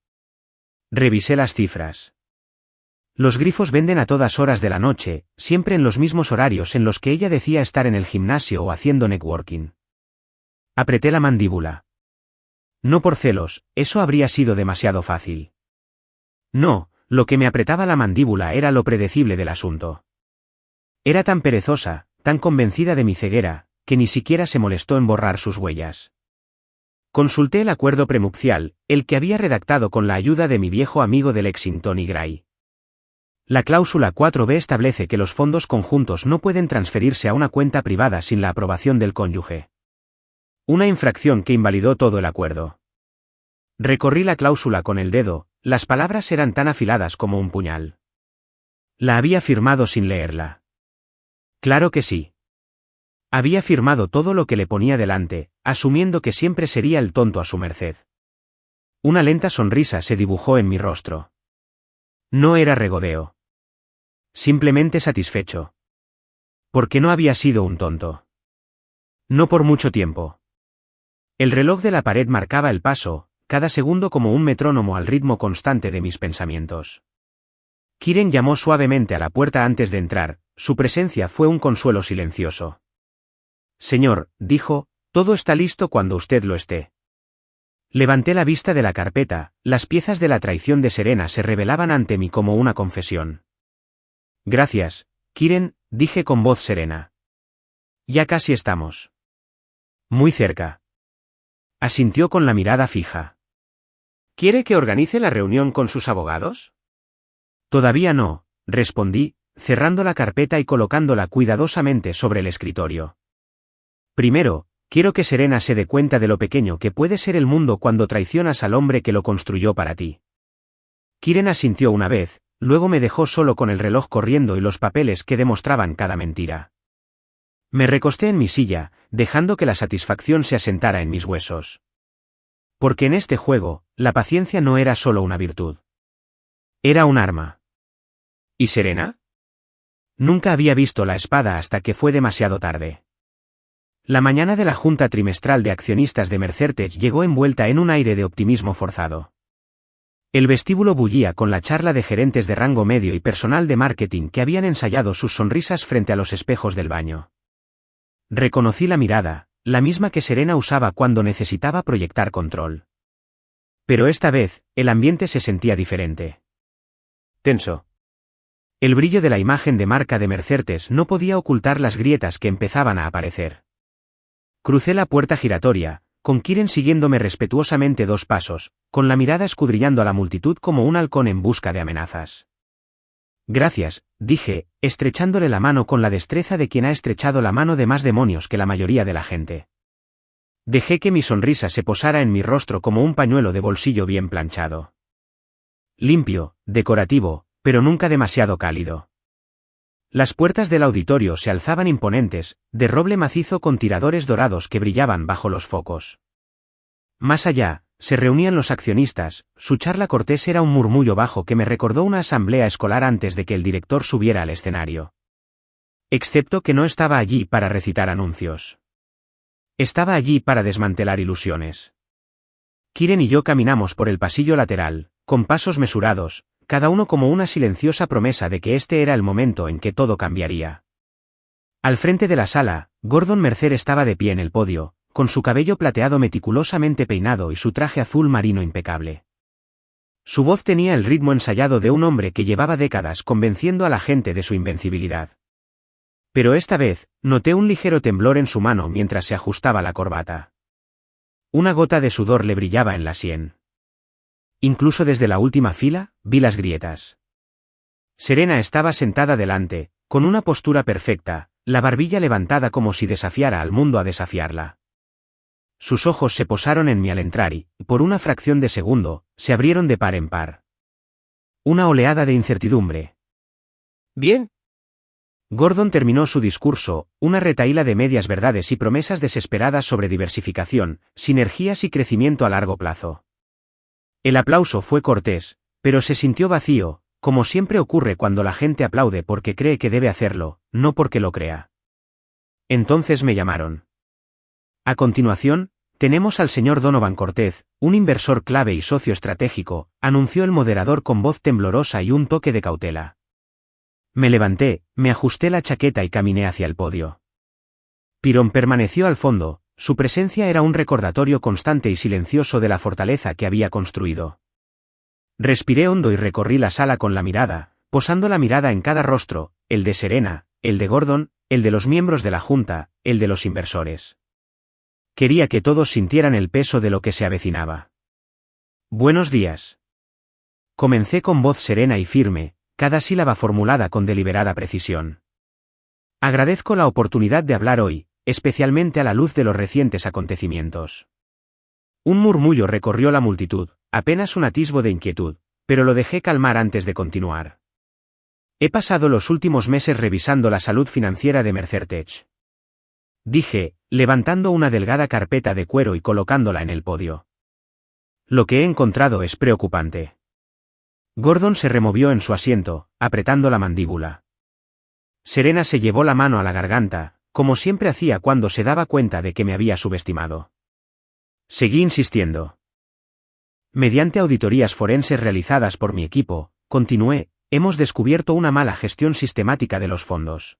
Revisé las cifras. Los grifos venden a todas horas de la noche, siempre en los mismos horarios en los que ella decía estar en el gimnasio o haciendo networking. Apreté la mandíbula. No por celos, eso habría sido demasiado fácil. No, lo que me apretaba la mandíbula era lo predecible del asunto. Era tan perezosa, tan convencida de mi ceguera, que ni siquiera se molestó en borrar sus huellas. Consulté el acuerdo prenupcial, el que había redactado con la ayuda de mi viejo amigo de Lexington y Gray. La cláusula 4b establece que los fondos conjuntos no pueden transferirse a una cuenta privada sin la aprobación del cónyuge. Una infracción que invalidó todo el acuerdo. Recorrí la cláusula con el dedo, las palabras eran tan afiladas como un puñal. La había firmado sin leerla. Claro que sí. Había firmado todo lo que le ponía delante, asumiendo que siempre sería el tonto a su merced. Una lenta sonrisa se dibujó en mi rostro. No era regodeo. Simplemente satisfecho. Porque no había sido un tonto. No por mucho tiempo. El reloj de la pared marcaba el paso, cada segundo como un metrónomo al ritmo constante de mis pensamientos. Kiren llamó suavemente a la puerta antes de entrar, su presencia fue un consuelo silencioso. Señor, dijo, todo está listo cuando usted lo esté. Levanté la vista de la carpeta, las piezas de la traición de Serena se revelaban ante mí como una confesión. Gracias, Kiren, dije con voz serena. Ya casi estamos. Muy cerca. Asintió con la mirada fija. ¿Quiere que organice la reunión con sus abogados? Todavía no, respondí, cerrando la carpeta y colocándola cuidadosamente sobre el escritorio. Primero, quiero que Serena se dé cuenta de lo pequeño que puede ser el mundo cuando traicionas al hombre que lo construyó para ti. Kiren asintió una vez, luego me dejó solo con el reloj corriendo y los papeles que demostraban cada mentira. Me recosté en mi silla, dejando que la satisfacción se asentara en mis huesos. Porque en este juego, la paciencia no era solo una virtud. Era un arma. ¿Y Serena? Nunca había visto la espada hasta que fue demasiado tarde. La mañana de la junta trimestral de accionistas de Mercertech llegó envuelta en un aire de optimismo forzado. El vestíbulo bullía con la charla de gerentes de rango medio y personal de marketing que habían ensayado sus sonrisas frente a los espejos del baño. Reconocí la mirada, la misma que Serena usaba cuando necesitaba proyectar control. Pero esta vez, el ambiente se sentía diferente. Tenso. El brillo de la imagen de marca de Mercertech no podía ocultar las grietas que empezaban a aparecer. Crucé la puerta giratoria, con Kiren siguiéndome respetuosamente 2 pasos, con la mirada escudriñando a la multitud como un halcón en busca de amenazas. Gracias, dije, estrechándole la mano con la destreza de quien ha estrechado la mano de más demonios que la mayoría de la gente. Dejé que mi sonrisa se posara en mi rostro como un pañuelo de bolsillo bien planchado. Limpio, decorativo, pero nunca demasiado cálido. Las puertas del auditorio se alzaban imponentes, de roble macizo con tiradores dorados que brillaban bajo los focos. Más allá, se reunían los accionistas, su charla cortés era un murmullo bajo que me recordó una asamblea escolar antes de que el director subiera al escenario. Excepto que no estaba allí para recitar anuncios. Estaba allí para desmantelar ilusiones. Kiren y yo caminamos por el pasillo lateral, con pasos mesurados, cada uno como una silenciosa promesa de que este era el momento en que todo cambiaría. Al frente de la sala, Gordon Mercer estaba de pie en el podio, con su cabello plateado meticulosamente peinado y su traje azul marino impecable. Su voz tenía el ritmo ensayado de un hombre que llevaba décadas convenciendo a la gente de su invencibilidad. Pero esta vez, noté un ligero temblor en su mano mientras se ajustaba la corbata. Una gota de sudor le brillaba en la sien. Incluso desde la última fila, vi las grietas. Serena estaba sentada delante, con una postura perfecta, la barbilla levantada como si desafiara al mundo a desafiarla. Sus ojos se posaron en mí al entrar y, por una fracción de segundo, se abrieron de par en par. Una oleada de incertidumbre. ¿Bien? Gordon terminó su discurso, una retahíla de medias verdades y promesas desesperadas sobre diversificación, sinergias y crecimiento a largo plazo. El aplauso fue cortés, pero se sintió vacío, como siempre ocurre cuando la gente aplaude porque cree que debe hacerlo, no porque lo crea. Entonces me llamaron. A continuación, tenemos al señor Donovan Cortez, un inversor clave y socio estratégico, anunció el moderador con voz temblorosa y un toque de cautela. Me levanté, me ajusté la chaqueta y caminé hacia el podio. Pirón permaneció al fondo. Su presencia era un recordatorio constante y silencioso de la fortaleza que había construido. Respiré hondo y recorrí la sala con la mirada, posando la mirada en cada rostro, el de Serena, el de Gordon, el de los miembros de la junta, el de los inversores. Quería que todos sintieran el peso de lo que se avecinaba. Buenos días. Comencé con voz serena y firme, cada sílaba formulada con deliberada precisión. Agradezco la oportunidad de hablar hoy, especialmente a la luz de los recientes acontecimientos. Un murmullo recorrió la multitud, apenas un atisbo de inquietud, pero lo dejé calmar antes de continuar. He pasado los últimos meses revisando la salud financiera de Mercertech. Dije, levantando una delgada carpeta de cuero y colocándola en el podio. Lo que he encontrado es preocupante. Gordon se removió en su asiento, apretando la mandíbula. Serena se llevó la mano a la garganta, como siempre hacía cuando se daba cuenta de que me había subestimado. Seguí insistiendo. Mediante auditorías forenses realizadas por mi equipo, continué, hemos descubierto una mala gestión sistemática de los fondos.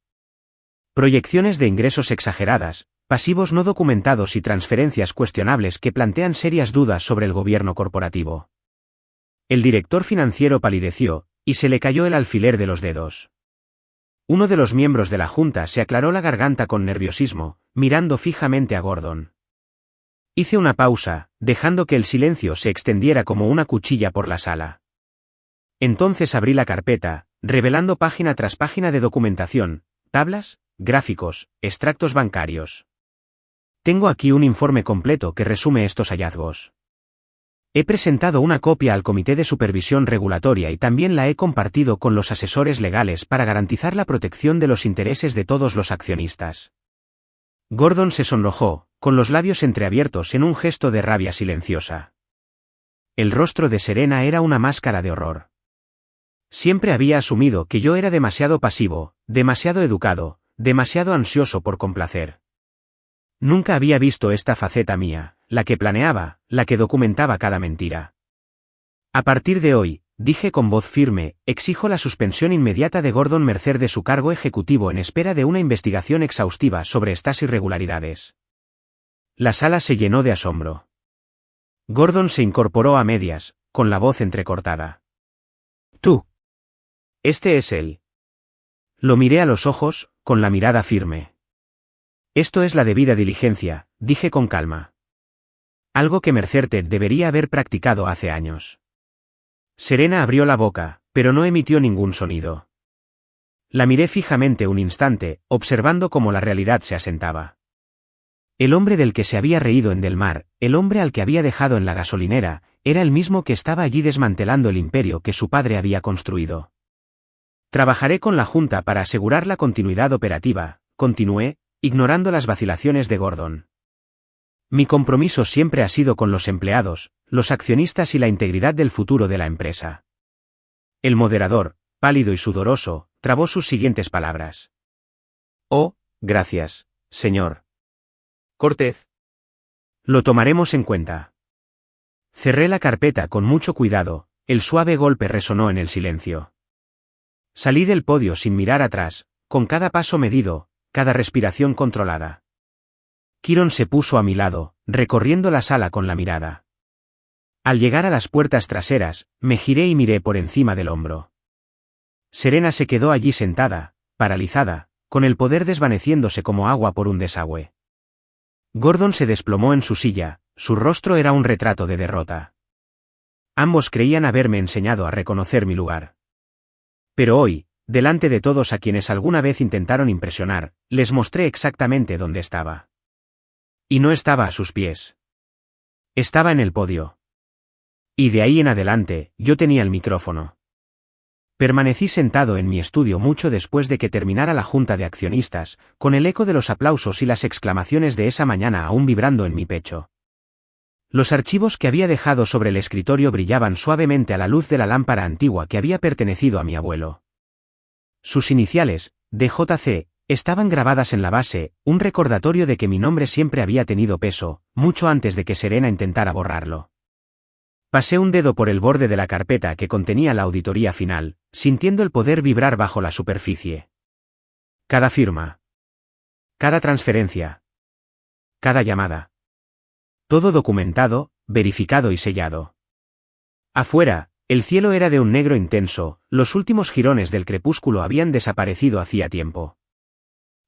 Proyecciones de ingresos exageradas, pasivos no documentados y transferencias cuestionables que plantean serias dudas sobre el gobierno corporativo. El director financiero palideció, y se le cayó el alfiler de los dedos. Uno de los miembros de la junta se aclaró la garganta con nerviosismo, mirando fijamente a Gordon. Hice una pausa, dejando que el silencio se extendiera como una cuchilla por la sala. Entonces abrí la carpeta, revelando página tras página de documentación, tablas, gráficos, extractos bancarios. Tengo aquí un informe completo que resume estos hallazgos. He presentado una copia al Comité de Supervisión Regulatoria y también la he compartido con los asesores legales para garantizar la protección de los intereses de todos los accionistas. Gordon se sonrojó, con los labios entreabiertos en un gesto de rabia silenciosa. El rostro de Serena era una máscara de horror. Siempre había asumido que yo era demasiado pasivo, demasiado educado, demasiado ansioso por complacer. Nunca había visto esta faceta mía, la que planeaba, la que documentaba cada mentira. A partir de hoy, dije con voz firme, exijo la suspensión inmediata de Gordon Mercer de su cargo ejecutivo en espera de una investigación exhaustiva sobre estas irregularidades. La sala se llenó de asombro. Gordon se incorporó a medias, con la voz entrecortada. «Tú. Este es él». Lo miré a los ojos, con la mirada firme. «Esto es la debida diligencia», dije con calma. Algo que Mercer debería haber practicado hace años. Serena abrió la boca, pero no emitió ningún sonido. La miré fijamente un instante, observando cómo la realidad se asentaba. El hombre del que se había reído en Del Mar, el hombre al que había dejado en la gasolinera, era el mismo que estaba allí desmantelando el imperio que su padre había construido. Trabajaré con la Junta para asegurar la continuidad operativa, continué, ignorando las vacilaciones de Gordon. Mi compromiso siempre ha sido con los empleados, los accionistas y la integridad del futuro de la empresa. El moderador, pálido y sudoroso, trabó sus siguientes palabras. «Oh, gracias, señor Cortez. Lo tomaremos en cuenta». Cerré la carpeta con mucho cuidado, el suave golpe resonó en el silencio. Salí del podio sin mirar atrás, con cada paso medido, cada respiración controlada. Kiron se puso a mi lado, recorriendo la sala con la mirada. Al llegar a las puertas traseras, me giré y miré por encima del hombro. Serena se quedó allí sentada, paralizada, con el poder desvaneciéndose como agua por un desagüe. Gordon se desplomó en su silla, su rostro era un retrato de derrota. Ambos creían haberme enseñado a reconocer mi lugar. Pero hoy, delante de todos a quienes alguna vez intentaron impresionar, les mostré exactamente dónde estaba. Y no estaba a sus pies. Estaba en el podio. Y de ahí en adelante, yo tenía el micrófono. Permanecí sentado en mi estudio mucho después de que terminara la junta de accionistas, con el eco de los aplausos y las exclamaciones de esa mañana aún vibrando en mi pecho. Los archivos que había dejado sobre el escritorio brillaban suavemente a la luz de la lámpara antigua que había pertenecido a mi abuelo. Sus iniciales, DJC, estaban grabadas en la base, un recordatorio de que mi nombre siempre había tenido peso, mucho antes de que Serena intentara borrarlo. Pasé un dedo por el borde de la carpeta que contenía la auditoría final, sintiendo el poder vibrar bajo la superficie. Cada firma. Cada transferencia. Cada llamada. Todo documentado, verificado y sellado. Afuera, el cielo era de un negro intenso, los últimos jirones del crepúsculo habían desaparecido hacía tiempo.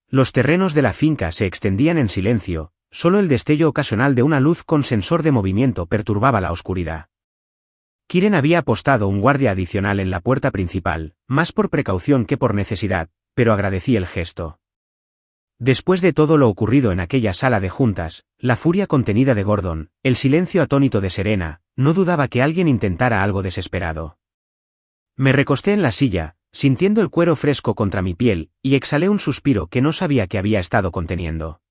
Los terrenos de la finca se extendían en silencio, solo el destello ocasional de una luz con sensor de movimiento perturbaba la oscuridad. Kiren había apostado un guardia adicional en la puerta principal, más por precaución que por necesidad, pero agradecí el gesto. Después de todo lo ocurrido en aquella sala de juntas, la furia contenida de Gordon, el silencio atónito de Serena, no dudaba que alguien intentara algo desesperado. Me recosté en la silla, sintiendo el cuero fresco contra mi piel, y exhalé un suspiro que no sabía que había estado conteniendo.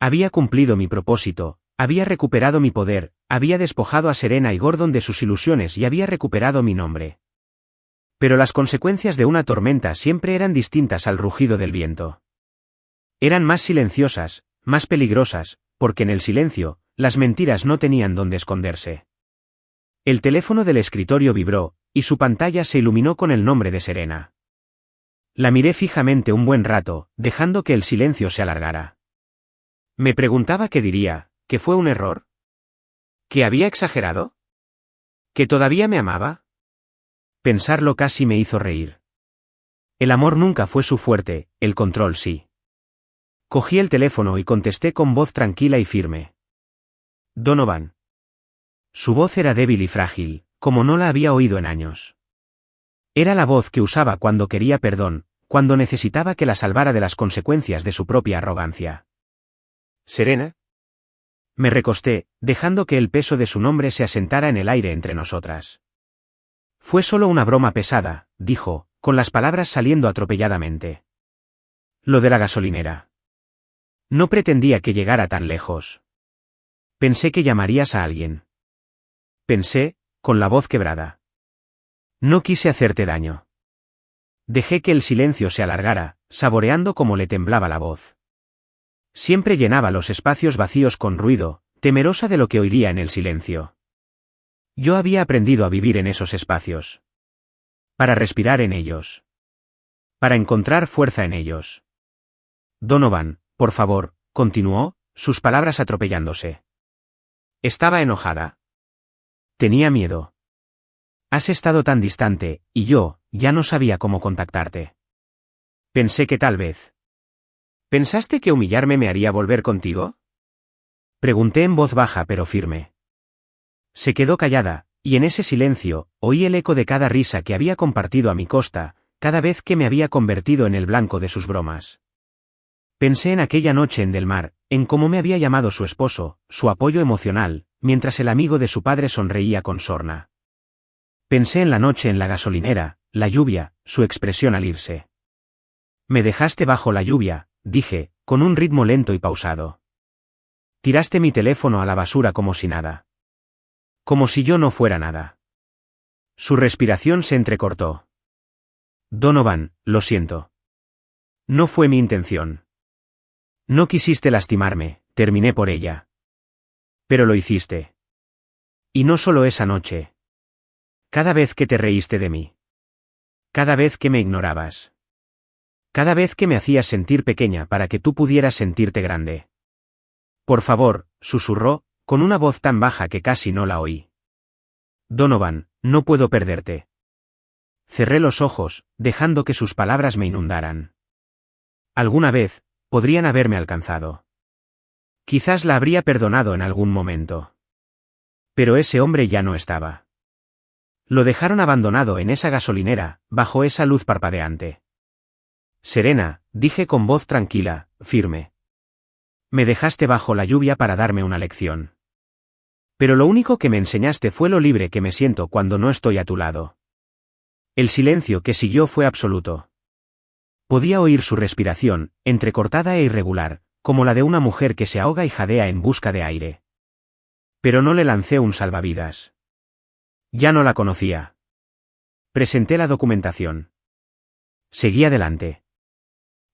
Había cumplido mi propósito, había recuperado mi poder, había despojado a Serena y Gordon de sus ilusiones y había recuperado mi nombre. Pero las consecuencias de una tormenta siempre eran distintas al rugido del viento. Eran más silenciosas, más peligrosas, porque en el silencio, las mentiras no tenían dónde esconderse. El teléfono del escritorio vibró, y su pantalla se iluminó con el nombre de Serena. La miré fijamente un buen rato, dejando que el silencio se alargara. Me preguntaba qué diría, que fue un error. ¿Que había exagerado? ¿Que todavía me amaba? Pensarlo casi me hizo reír. El amor nunca fue su fuerte, el control sí. Cogí el teléfono y contesté con voz tranquila y firme. Donovan. Su voz era débil y frágil, como no la había oído en años. Era la voz que usaba cuando quería perdón, cuando necesitaba que la salvara de las consecuencias de su propia arrogancia. ¿Serena? Me recosté, dejando que el peso de su nombre se asentara en el aire entre nosotras. Fue solo una broma pesada, dijo, con las palabras saliendo atropelladamente. Lo de la gasolinera. No pretendía que llegara tan lejos. Pensé que llamarías a alguien. Pensé, con la voz quebrada. No quise hacerte daño. Dejé que el silencio se alargara, saboreando cómo le temblaba la voz. Siempre llenaba los espacios vacíos con ruido, temerosa de lo que oiría en el silencio. Yo había aprendido a vivir en esos espacios. Para respirar en ellos. Para encontrar fuerza en ellos. Donovan, por favor, continuó, sus palabras atropellándose. Estaba enojada. Tenía miedo. Has estado tan distante, y yo, ya no sabía cómo contactarte. Pensé que tal vez. ¿Pensaste que humillarme me haría volver contigo? Pregunté en voz baja pero firme. Se quedó callada, y en ese silencio, oí el eco de cada risa que había compartido a mi costa, cada vez que me había convertido en el blanco de sus bromas. Pensé en aquella noche en Del Mar, en cómo me había llamado su esposo, su apoyo emocional, mientras el amigo de su padre sonreía con sorna. Pensé en la noche en la gasolinera, la lluvia, su expresión al irse. Me dejaste bajo la lluvia, dije, con un ritmo lento y pausado. Tiraste mi teléfono a la basura como si nada. Como si yo no fuera nada. Su respiración se entrecortó. Donovan, lo siento. No fue mi intención. No quisiste lastimarme, terminé por ella. Pero lo hiciste. Y no solo esa noche. Cada vez que te reíste de mí. Cada vez que me ignorabas. Cada vez que me hacías sentir pequeña para que tú pudieras sentirte grande. Por favor, susurró, con una voz tan baja que casi no la oí. Donovan, no puedo perderte. Cerré los ojos, dejando que sus palabras me inundaran. Alguna vez, podrían haberme alcanzado. Quizás la habría perdonado en algún momento. Pero ese hombre ya no estaba. Lo dejaron abandonado en esa gasolinera, bajo esa luz parpadeante. Serena, dije con voz tranquila, firme. Me dejaste bajo la lluvia para darme una lección. Pero lo único que me enseñaste fue lo libre que me siento cuando no estoy a tu lado. El silencio que siguió fue absoluto. Podía oír su respiración, entrecortada e irregular, como la de una mujer que se ahoga y jadea en busca de aire. Pero no le lancé un salvavidas. Ya no la conocía. Presenté la documentación. Seguí adelante.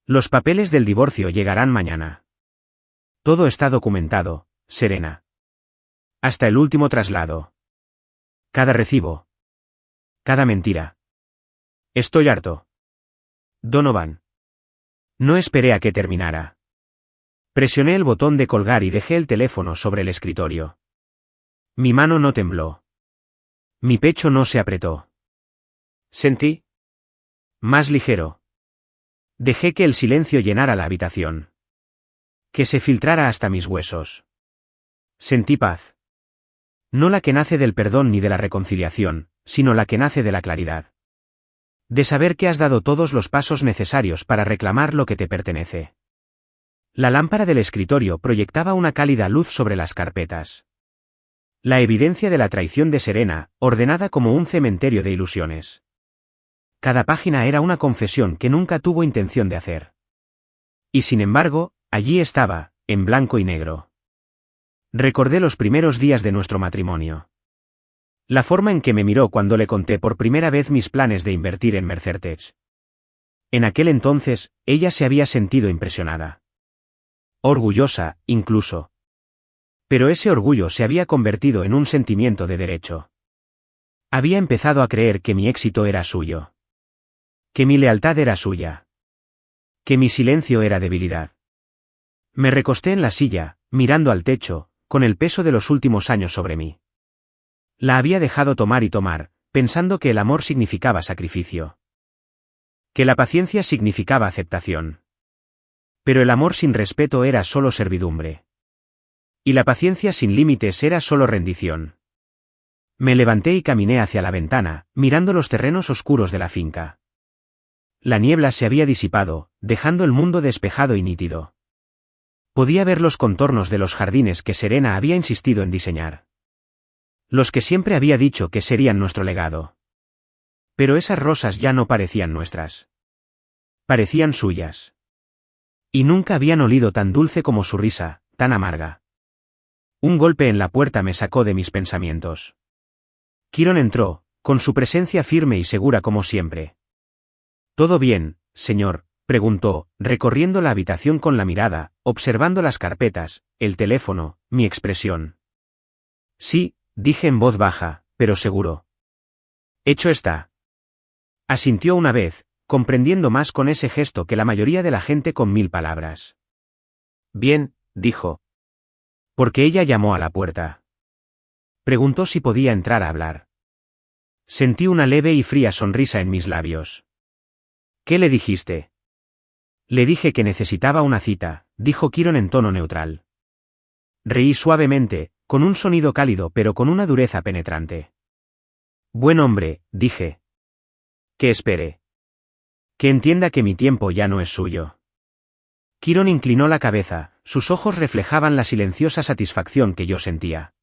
Los papeles del divorcio llegarán mañana. Todo está documentado, Serena. Hasta el último traslado. Cada recibo. Cada mentira. Estoy harto. Donovan. No esperé a que terminara. Presioné el botón de colgar y dejé el teléfono sobre el escritorio. Mi mano no tembló. Mi pecho no se apretó. Sentí. Más ligero. Dejé que el silencio llenara la habitación. Que se filtrara hasta mis huesos. Sentí paz. No la que nace del perdón ni de la reconciliación, sino la que nace de la claridad. De saber que has dado todos los pasos necesarios para reclamar lo que te pertenece. La lámpara del escritorio proyectaba una cálida luz sobre las carpetas. La evidencia de la traición de Serena, ordenada como un cementerio de ilusiones. Cada página era una confesión que nunca tuvo intención de hacer. Y sin embargo, allí estaba, en blanco y negro. Recordé los primeros días de nuestro matrimonio. La forma en que me miró cuando le conté por primera vez mis planes de invertir en Mercertech. En aquel entonces, ella se había sentido impresionada. Orgullosa, incluso. Pero ese orgullo se había convertido en un sentimiento de derecho. Había empezado a creer que mi éxito era suyo. Que mi lealtad era suya. Que mi silencio era debilidad. Me recosté en la silla, mirando al techo, con el peso de los últimos años sobre mí. La había dejado tomar y tomar, pensando que el amor significaba sacrificio. Que la paciencia significaba aceptación. Pero el amor sin respeto era solo servidumbre. Y la paciencia sin límites era solo rendición. Me levanté y caminé hacia la ventana, mirando los terrenos oscuros de la finca. La niebla se había disipado, dejando el mundo despejado y nítido. Podía ver los contornos de los jardines que Serena había insistido en diseñar. Los que siempre había dicho que serían nuestro legado. Pero esas rosas ya no parecían nuestras. Parecían suyas. Y nunca habían olido tan dulce como su risa, tan amarga. Un golpe en la puerta me sacó de mis pensamientos. Kiron entró, con su presencia firme y segura como siempre. «¿Todo bien, señor?», preguntó, recorriendo la habitación con la mirada, observando las carpetas, el teléfono, mi expresión. «Sí», dije en voz baja, pero seguro. «Hecho está». Asintió una vez, comprendiendo más con ese gesto que la mayoría de la gente con 1000 palabras. «Bien», dijo. Porque ella llamó a la puerta. Preguntó si podía entrar a hablar. Sentí una leve y fría sonrisa en mis labios. «¿Qué le dijiste?» «Le dije que necesitaba una cita», dijo Kiron en tono neutral. Reí suavemente, con un sonido cálido pero con una dureza penetrante. «Buen hombre», dije. «Que espere. Que entienda que mi tiempo ya no es suyo». Kiron inclinó la cabeza, sus ojos reflejaban la silenciosa satisfacción que yo sentía.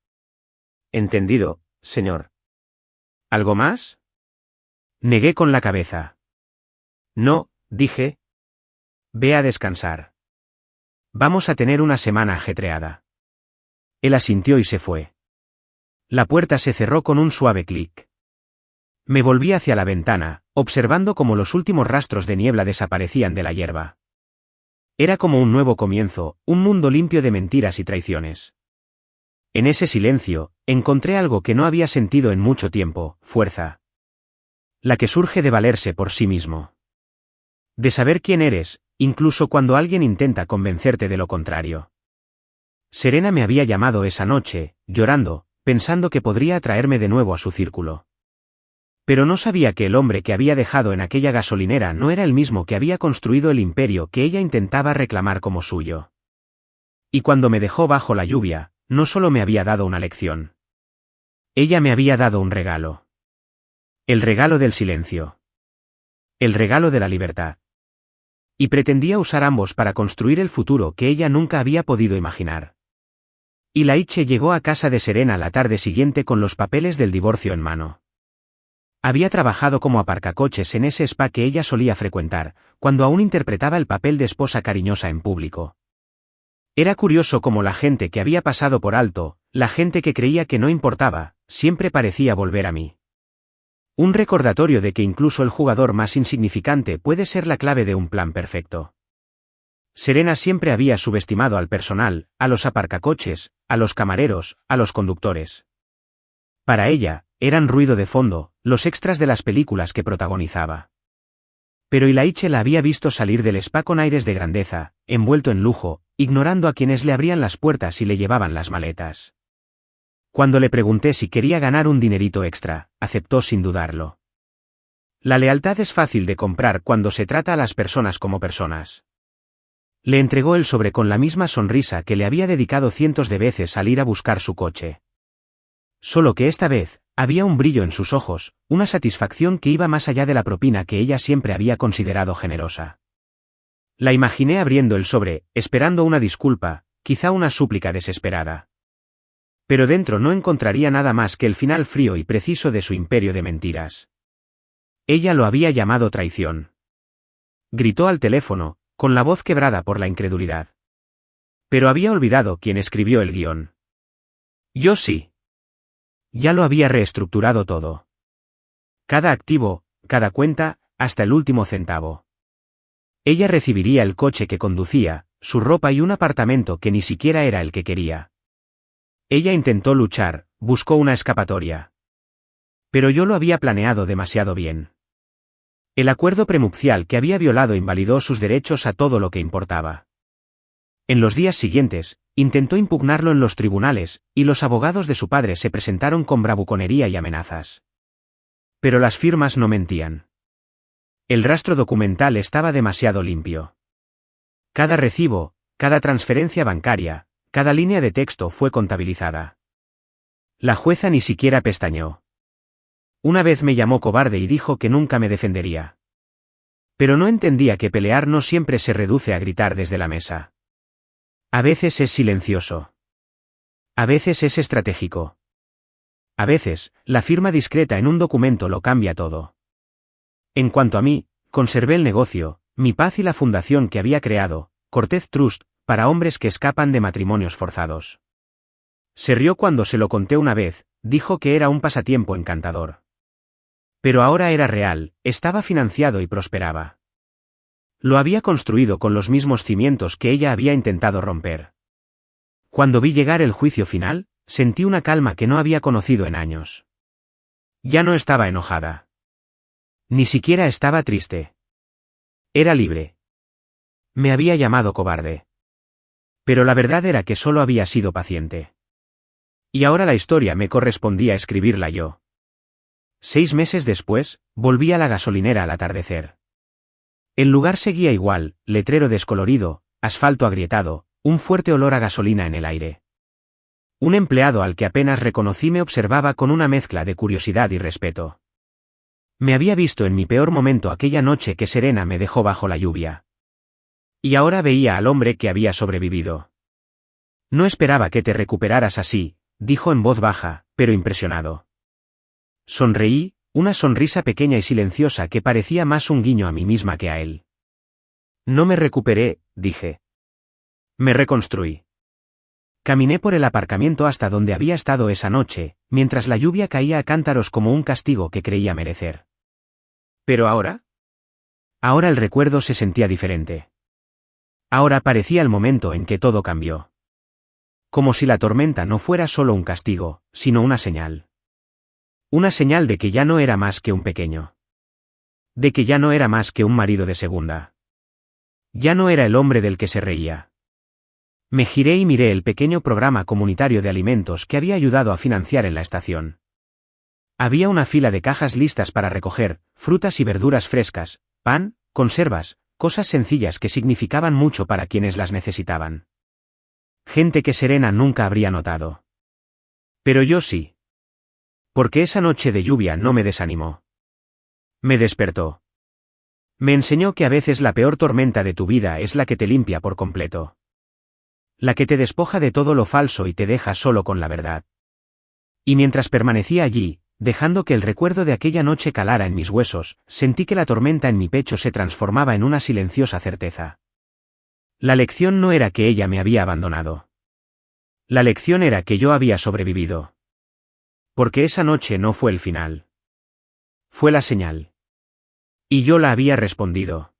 «Entendido, señor». «¿Algo más?» Negué con la cabeza. «No», dije. «Ve a descansar. Vamos a tener una semana ajetreada». Él asintió y se fue. La puerta se cerró con un suave clic. Me volví hacia la ventana, observando cómo los últimos rastros de niebla desaparecían de la hierba. Era como un nuevo comienzo, un mundo limpio de mentiras y traiciones. En ese silencio, encontré algo que no había sentido en mucho tiempo: fuerza. La que surge de valerse por sí mismo. De saber quién eres, incluso cuando alguien intenta convencerte de lo contrario. Serena me había llamado esa noche, llorando, pensando que podría atraerme de nuevo a su círculo. Pero no sabía que el hombre que había dejado en aquella gasolinera no era el mismo que había construido el imperio que ella intentaba reclamar como suyo. Y cuando me dejó bajo la lluvia, no solo me había dado una lección. Ella me había dado un regalo. El regalo del silencio. El regalo de la libertad. Y pretendía usar ambos para construir el futuro que ella nunca había podido imaginar. Y Laiche llegó a casa de Serena la tarde siguiente con los papeles del divorcio en mano. Había trabajado como aparcacoches en ese spa que ella solía frecuentar, cuando aún interpretaba el papel de esposa cariñosa en público. Era curioso cómo la gente que había pasado por alto, la gente que creía que no importaba, siempre parecía volver a mí. Un recordatorio de que incluso el jugador más insignificante puede ser la clave de un plan perfecto. Serena siempre había subestimado al personal, a los aparcacoches, a los camareros, a los conductores. Para ella, eran ruido de fondo, los extras de las películas que protagonizaba. Pero Ilaiche la había visto salir del spa con aires de grandeza, envuelto en lujo, ignorando a quienes le abrían las puertas y le llevaban las maletas. Cuando le pregunté si quería ganar un dinerito extra, aceptó sin dudarlo. La lealtad es fácil de comprar cuando se trata a las personas como personas. Le entregó el sobre con la misma sonrisa que le había dedicado cientos de veces al ir a buscar su coche. Solo que esta vez, había un brillo en sus ojos, una satisfacción que iba más allá de la propina que ella siempre había considerado generosa. La imaginé abriendo el sobre, esperando una disculpa, quizá una súplica desesperada. Pero dentro no encontraría nada más que el final frío y preciso de su imperio de mentiras. Ella lo había llamado traición. Gritó al teléfono, con la voz quebrada por la incredulidad. Pero había olvidado quién escribió el guión. Yo sí. Ya lo había reestructurado todo. Cada activo, cada cuenta, hasta el último centavo. Ella recibiría el coche que conducía, su ropa y un apartamento que ni siquiera era el que quería. Ella intentó luchar, buscó una escapatoria. Pero yo lo había planeado demasiado bien. El acuerdo prenupcial que había violado invalidó sus derechos a todo lo que importaba. En los días siguientes, intentó impugnarlo en los tribunales, y los abogados de su padre se presentaron con bravuconería y amenazas. Pero las firmas no mentían. El rastro documental estaba demasiado limpio. Cada recibo, cada transferencia bancaria, cada línea de texto fue contabilizada. La jueza ni siquiera pestañeó. Una vez me llamó cobarde y dijo que nunca me defendería. Pero no entendía que pelear no siempre se reduce a gritar desde la mesa. A veces es silencioso. A veces es estratégico. A veces, la firma discreta en un documento lo cambia todo. En cuanto a mí, conservé el negocio, mi paz y la fundación que había creado, Cortez Trust, para hombres que escapan de matrimonios forzados. Se rió cuando se lo conté una vez, dijo que era un pasatiempo encantador. Pero ahora era real, estaba financiado y prosperaba. Lo había construido con los mismos cimientos que ella había intentado romper. Cuando vi llegar el juicio final, sentí una calma que no había conocido en años. Ya no estaba enojada. Ni siquiera estaba triste. Era libre. Me había llamado cobarde. Pero la verdad era que solo había sido paciente. Y ahora la historia me correspondía escribirla yo. 6 meses después, volví a la gasolinera al atardecer. El lugar seguía igual, letrero descolorido, asfalto agrietado, un fuerte olor a gasolina en el aire. Un empleado al que apenas reconocí me observaba con una mezcla de curiosidad y respeto. Me había visto en mi peor momento aquella noche que Serena me dejó bajo la lluvia. Y ahora veía al hombre que había sobrevivido. No esperaba que te recuperaras así, dijo en voz baja, pero impresionado. Sonreí, una sonrisa pequeña y silenciosa que parecía más un guiño a mí misma que a él. No me recuperé, dije. Me reconstruí. Caminé por el aparcamiento hasta donde había estado esa noche, mientras la lluvia caía a cántaros como un castigo que creía merecer. ¿Pero ahora? Ahora el recuerdo se sentía diferente. Ahora parecía el momento en que todo cambió. Como si la tormenta no fuera solo un castigo, sino una señal. Una señal de que ya no era más que un pequeño. De que ya no era más que un marido de segunda. Ya no era el hombre del que se reía. Me giré y miré el pequeño programa comunitario de alimentos que había ayudado a financiar en la estación. Había una fila de cajas listas para recoger, frutas y verduras frescas, pan, conservas, cosas sencillas que significaban mucho para quienes las necesitaban. Gente que Serena nunca habría notado. Pero yo sí. Porque esa noche de lluvia no me desanimó. Me despertó. Me enseñó que a veces la peor tormenta de tu vida es la que te limpia por completo. La que te despoja de todo lo falso y te deja solo con la verdad. Y mientras permanecía allí, dejando que el recuerdo de aquella noche calara en mis huesos, sentí que la tormenta en mi pecho se transformaba en una silenciosa certeza. La lección no era que ella me había abandonado. La lección era que yo había sobrevivido. Porque esa noche no fue el final. Fue la señal. Y yo la había respondido.